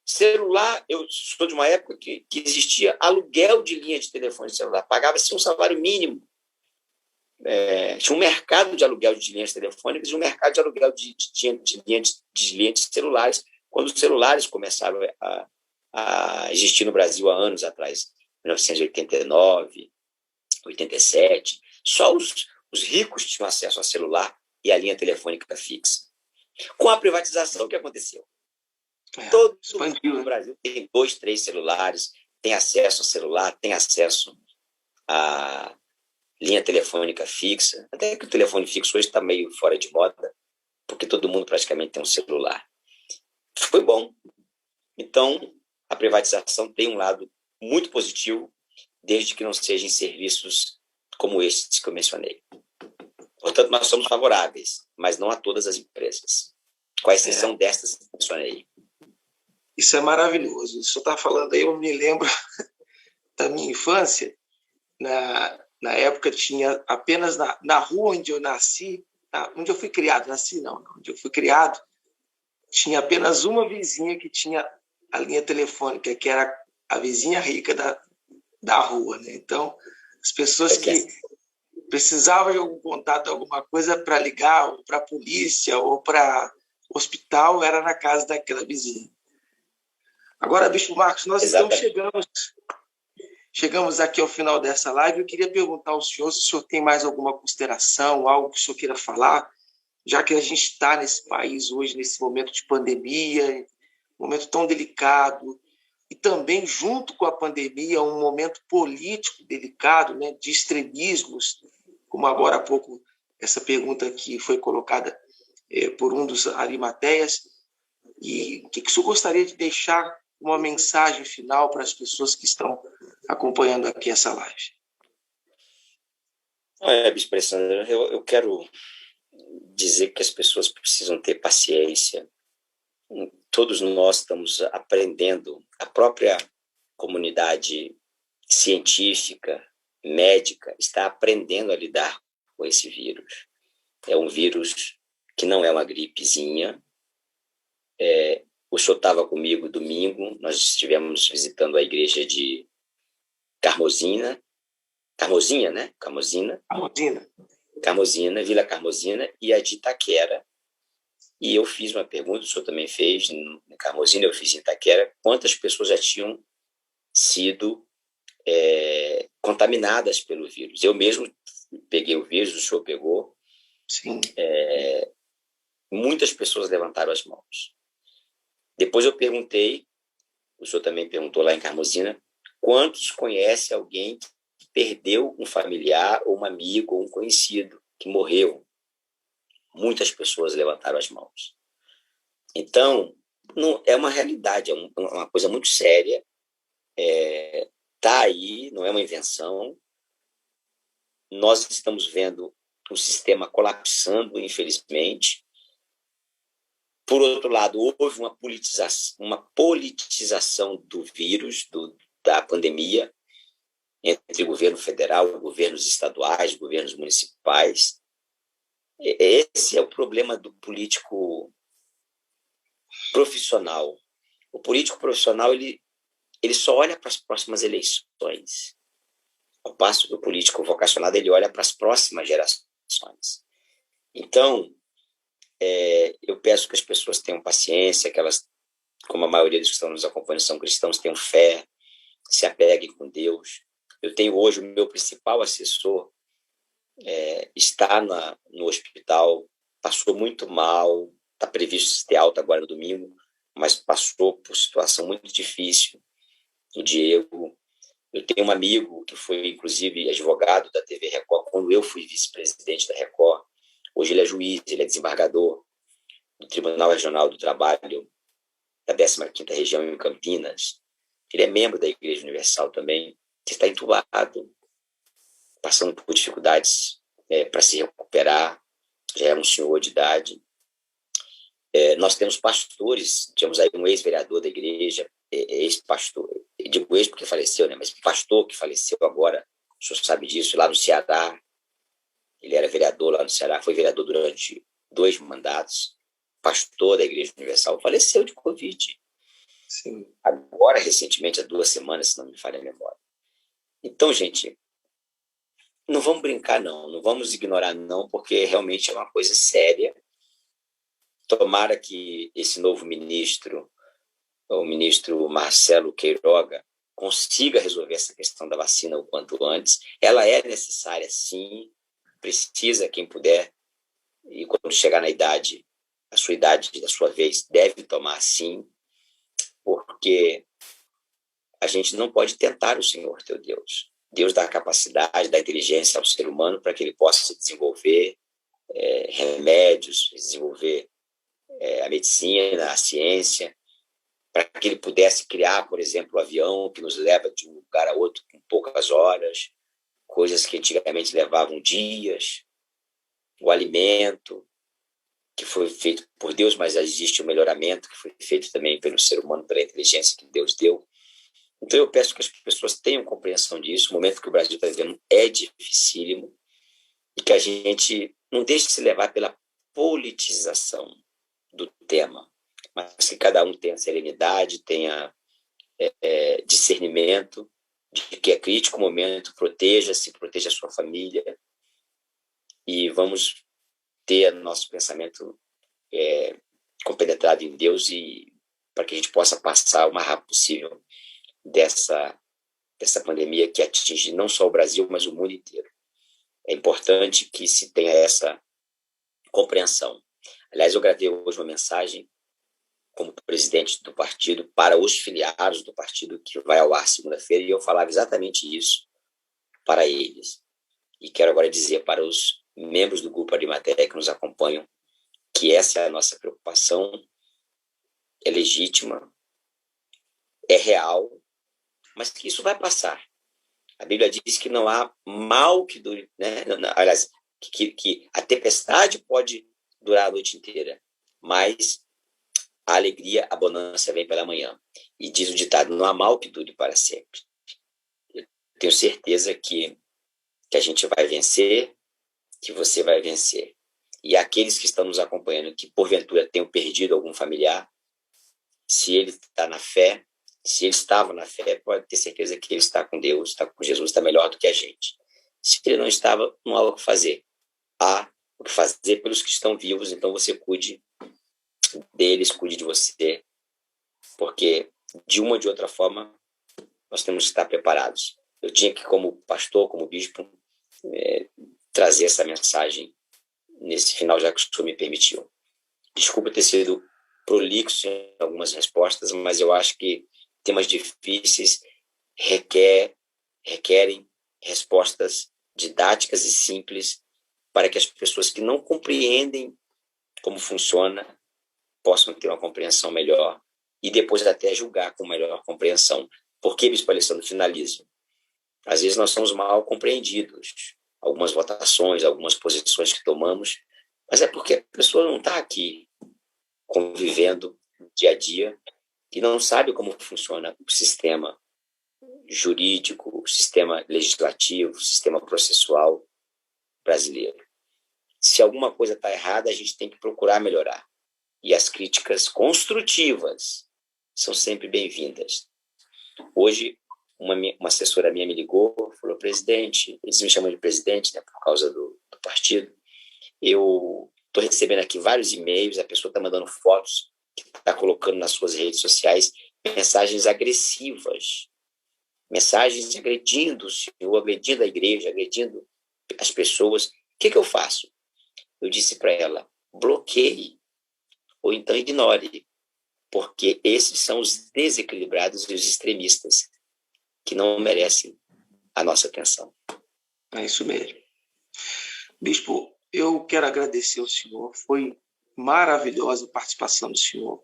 Celular, eu sou de uma época que existia aluguel de linha de telefone celular, pagava-se um salário mínimo. Tinha um mercado de aluguel de linhas telefônicas e um mercado de aluguel de linhas celulares, quando os celulares começaram a existir no Brasil há anos atrás, 1989, 87. Só os ricos tinham acesso a celular e a linha telefônica fixa. Com a privatização, o que aconteceu? Todo mundo no Brasil tem 2, 3 celulares, tem acesso a celular, tem acesso a linha telefônica fixa. Até que o telefone fixo hoje está meio fora de moda, porque todo mundo praticamente tem um celular. Foi bom. Então, a privatização tem um lado muito positivo, desde que não sejam serviços como esses que eu mencionei. Portanto, nós somos favoráveis, mas não a todas as empresas, com a exceção destas que eu mencionei.
Isso é maravilhoso. O senhor está falando aí, eu me lembro da minha infância. Na época tinha apenas na rua onde eu nasci, onde eu fui criado, onde eu fui criado, tinha apenas uma vizinha que tinha a linha telefônica, que era a vizinha rica da rua, né? Então, as pessoas que precisavam de algum contato, alguma coisa para ligar para a polícia ou para o hospital, era na casa daquela vizinha. Agora, Bispo Marcos, nós então chegamos aqui ao final dessa live. Eu queria perguntar ao senhor se o senhor tem mais alguma consideração, algo que o senhor queira falar, já que a gente está nesse país hoje, nesse momento de pandemia, um momento tão delicado, e também, junto com a pandemia, um momento político delicado, né, de extremismos, como agora há pouco essa pergunta que foi colocada por um dos arimateias. E o que o senhor gostaria de deixar uma mensagem final para as pessoas que estão acompanhando aqui essa live?
Bispo Alessandro, eu quero dizer que as pessoas precisam ter paciência. Todos nós estamos aprendendo, a própria comunidade científica, médica, está aprendendo a lidar com esse vírus. É um vírus que não é uma gripezinha. O senhor estava comigo domingo, nós estivemos visitando a igreja de Carmozina, né? Carmozina, Vila Carmozina, e a de Itaquera. E eu fiz uma pergunta, o senhor também fez, em Carmozina, eu fiz em Itaquera, quantas pessoas já tinham sido contaminadas pelo vírus. Eu mesmo peguei o vírus, o senhor pegou.
Sim.
Muitas pessoas levantaram as mãos. Depois eu perguntei, o senhor também perguntou lá em Carmozina, quantos conhece alguém que perdeu um familiar, ou um amigo, ou um conhecido que morreu? Muitas pessoas levantaram as mãos. Então, não, é uma realidade, é uma coisa muito séria. Está aí, não é uma invenção. Nós estamos vendo o sistema colapsando, infelizmente. Por outro lado, houve uma politização do vírus, da pandemia, entre o governo federal, governos estaduais, governos municipais. Esse é o problema do político profissional. O político profissional ele só olha para as próximas eleições. ao passo que o político vocacionado ele olha para as próximas gerações. Então, eu peço que as pessoas tenham paciência, que elas, como a maioria dos que estão nos acompanhando são cristãos, tenham fé, se apeguem com Deus. Eu tenho hoje o meu principal assessor, está no hospital, passou muito mal, está previsto ter alta agora no domingo, mas passou por situação muito difícil. O Diego. Eu tenho um amigo que foi, inclusive, advogado da TV Record, quando eu fui vice-presidente da Record. Hoje ele é juiz, ele é desembargador do Tribunal Regional do Trabalho da 15ª Região em Campinas. Ele é membro da Igreja Universal também, que está entubado, passando por dificuldades para se recuperar, já é um senhor de idade. Nós temos pastores, tínhamos aí um ex-vereador da igreja, ex-pastor, digo ex porque faleceu, né? Mas pastor que faleceu agora, o senhor sabe disso, lá no Ceará. Ele era vereador lá no Ceará, foi vereador durante 2 mandatos, pastor da Igreja Universal, faleceu de Covid.
Sim.
Agora, recentemente, há 2 semanas, se não me falha a memória. Então, gente, não vamos brincar, não vamos ignorar, não, porque realmente é uma coisa séria. Tomara que esse novo ministro, o ministro Marcelo Queiroga, consiga resolver essa questão da vacina o quanto antes. Ela é necessária, sim, precisa, quem puder, e quando chegar na idade, a sua idade, da sua vez, deve tomar, sim, porque a gente não pode tentar o Senhor teu Deus. Deus dá a capacidade, dá a inteligência ao ser humano para que ele possa desenvolver remédios, desenvolver a medicina, a ciência, para que ele pudesse criar, por exemplo, o avião que nos leva de um lugar a outro com poucas horas, coisas que antigamente levavam dias, o alimento, que foi feito por Deus, mas existe o melhoramento, que foi feito também pelo ser humano, pela inteligência que Deus deu. Então eu peço que as pessoas tenham compreensão disso, o momento que o Brasil está vivendo é dificílimo, e que a gente não deixe de se levar pela politização do tema, mas que cada um tenha serenidade, tenha discernimento, de que é crítico o momento, proteja-se, proteja a sua família, e vamos ter nosso pensamento compenetrado em Deus, e para que a gente possa passar o mais rápido possível dessa pandemia que atinge não só o Brasil, mas o mundo inteiro. É importante que se tenha essa compreensão. Aliás, eu gravei hoje uma mensagem como presidente do partido para os filiados do partido, que vai ao ar segunda-feira, e eu falava exatamente isso para eles. E quero agora dizer para os membros do Grupo Arimateia que nos acompanham que essa é a nossa preocupação, é legítima, é real, mas que isso vai passar. A Bíblia diz que não há mal que dure, né? Aliás, que a tempestade pode durar a noite inteira, mas a alegria, a bonança vem pela manhã. E diz o ditado, não há mal que dure para sempre. Eu tenho certeza que a gente vai vencer, que você vai vencer. E aqueles que estão nos acompanhando, que porventura tenham perdido algum familiar, se ele está na fé, se ele estava na fé, pode ter certeza que ele está com Deus, está com Jesus, está melhor do que a gente. Se ele não estava, não há o que fazer. Há o que fazer pelos que estão vivos, então você cuide deles, cuide de você, porque de uma ou de outra forma nós temos que estar preparados. Eu tinha que, como pastor, como bispo, trazer essa mensagem nesse final, já que o senhor me permitiu. Desculpa ter sido prolixo em algumas respostas, mas eu acho que temas difíceis requerem respostas didáticas e simples para que as pessoas que não compreendem como funciona possam ter uma compreensão melhor e depois até julgar com melhor compreensão. Por que, Bispo Alessandro, finalizo? Às vezes nós somos mal compreendidos, algumas votações, algumas posições que tomamos, mas é porque a pessoa não está aqui convivendo dia a dia e não sabe como funciona o sistema jurídico, o sistema legislativo, o sistema processual brasileiro. Se alguma coisa está errada, a gente tem que procurar melhorar. E as críticas construtivas são sempre bem-vindas. Hoje, uma assessora minha me ligou, falou, presidente, eles me chamam de presidente, né, por causa do partido, eu estou recebendo aqui vários e-mails, a pessoa está mandando fotos, está colocando nas suas redes sociais mensagens agressivas, mensagens agredindo o Senhor, agredindo a igreja, agredindo as pessoas. O que eu faço? Eu disse para ela, bloqueie, ou então ignore, porque esses são os desequilibrados e os extremistas que não merecem a nossa atenção.
É isso mesmo. Bispo, eu quero agradecer ao senhor, foi maravilhosa a participação do senhor,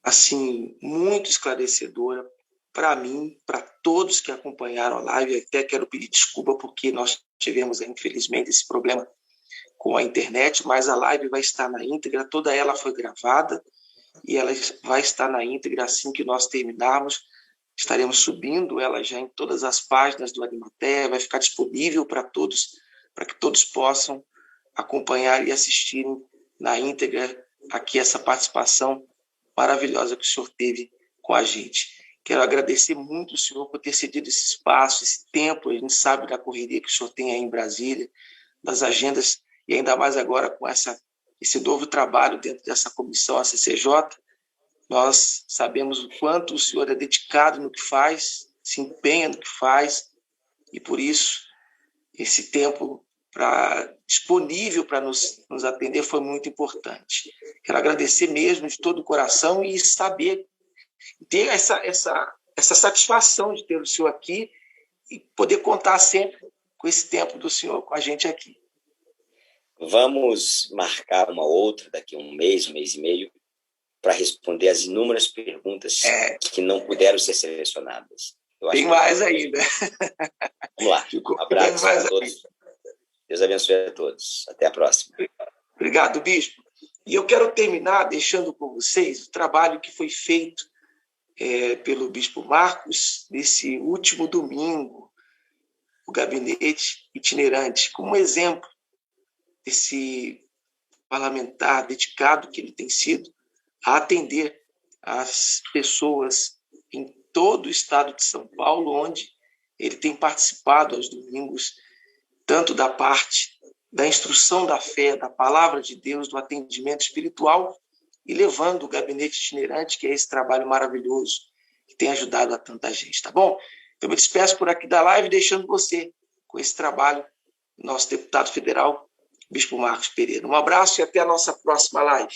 assim, muito esclarecedora para mim, para todos que acompanharam a live. Até quero pedir desculpa porque nós tivemos, infelizmente, esse problema com a internet, mas a live vai estar na íntegra, toda ela foi gravada e ela vai estar na íntegra assim que nós terminarmos. Estaremos subindo ela já em todas as páginas do Arimateia, vai ficar disponível para todos, para que todos possam acompanhar e assistirem na íntegra aqui essa participação maravilhosa que o senhor teve com a gente. Quero agradecer muito o senhor por ter cedido esse espaço, esse tempo. A gente sabe da correria que o senhor tem aí em Brasília, das agendas, e ainda mais agora com esse novo trabalho dentro dessa comissão, a CCJ. Nós sabemos o quanto o senhor é dedicado no que faz, se empenha no que faz, e por isso esse tempo disponível para nos atender foi muito importante. Quero agradecer mesmo de todo o coração e saber, ter essa satisfação de ter o senhor aqui e poder contar sempre com esse tempo do senhor com a gente aqui.
Vamos marcar uma outra daqui a um mês e meio, para responder as inúmeras perguntas que não puderam ser selecionadas.
Tem mais ainda.
Vamos lá. Um abraço a todos. Deus abençoe a todos. Até a próxima.
Obrigado, Bispo. E eu quero terminar deixando com vocês o trabalho que foi feito pelo Bispo Marcos nesse último domingo, o gabinete itinerante, como exemplo desse parlamentar dedicado que ele tem sido a atender as pessoas em todo o estado de São Paulo, onde ele tem participado aos domingos, tanto da parte da instrução da fé, da palavra de Deus, do atendimento espiritual, e levando o gabinete itinerante, que é esse trabalho maravilhoso que tem ajudado a tanta gente, tá bom? Eu me despeço por aqui da live, deixando você com esse trabalho, nosso deputado federal, Bispo Marcos Pereira. Um abraço e até a nossa próxima live.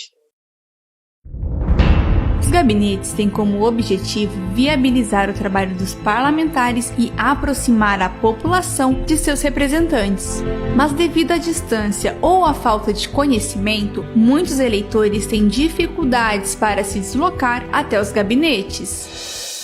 Os gabinetes têm como objetivo viabilizar o trabalho dos parlamentares e aproximar a população de seus representantes. Mas devido à distância ou à falta de conhecimento, muitos eleitores têm dificuldades para se deslocar até os gabinetes.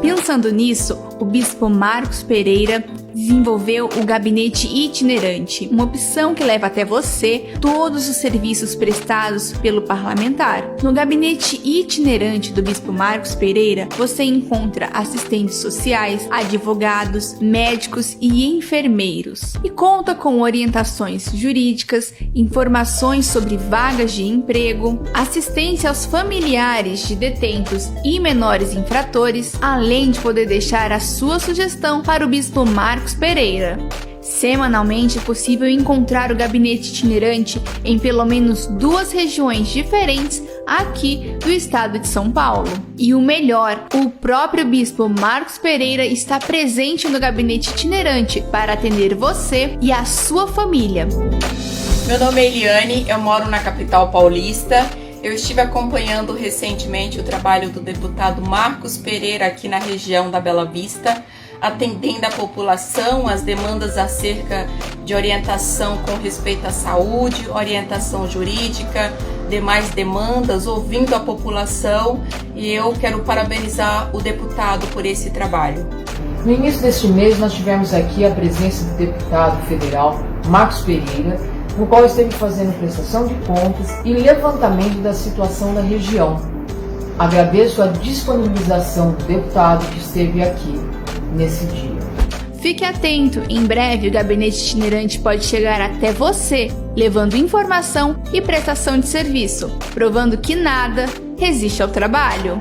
Pensando nisso, o Bispo Marcos Pereira desenvolveu o gabinete itinerante, uma opção que leva até você todos os serviços prestados pelo parlamentar. No gabinete itinerante do Bispo Marcos Pereira, você encontra assistentes sociais, advogados, médicos e enfermeiros, e conta com orientações jurídicas, informações sobre vagas de emprego, assistência aos familiares de detentos e menores infratores, além de poder deixar a sua sugestão para o Bispo Marcos Pereira. Semanalmente é possível encontrar o gabinete itinerante em pelo menos 2 regiões diferentes aqui do estado de São Paulo. E o melhor, o próprio Bispo Marcos Pereira está presente no gabinete itinerante para atender você e a sua família.
Meu nome é Eliane, eu moro na capital paulista. Eu estive acompanhando recentemente o trabalho do deputado Marcos Pereira aqui na região da Bela Vista, atendendo a população, as demandas acerca de orientação com respeito à saúde, orientação jurídica, demais demandas, ouvindo a população, e eu quero parabenizar o deputado por esse trabalho.
No início deste mês nós tivemos aqui a presença do deputado federal Marcos Pereira, no qual esteve fazendo prestação de contas e levantamento da situação da região. Agradeço a disponibilização do deputado que esteve aqui nesse dia.
Fique atento, em breve o gabinete itinerante pode chegar até você, levando informação e prestação de serviço, provando que nada resiste ao trabalho.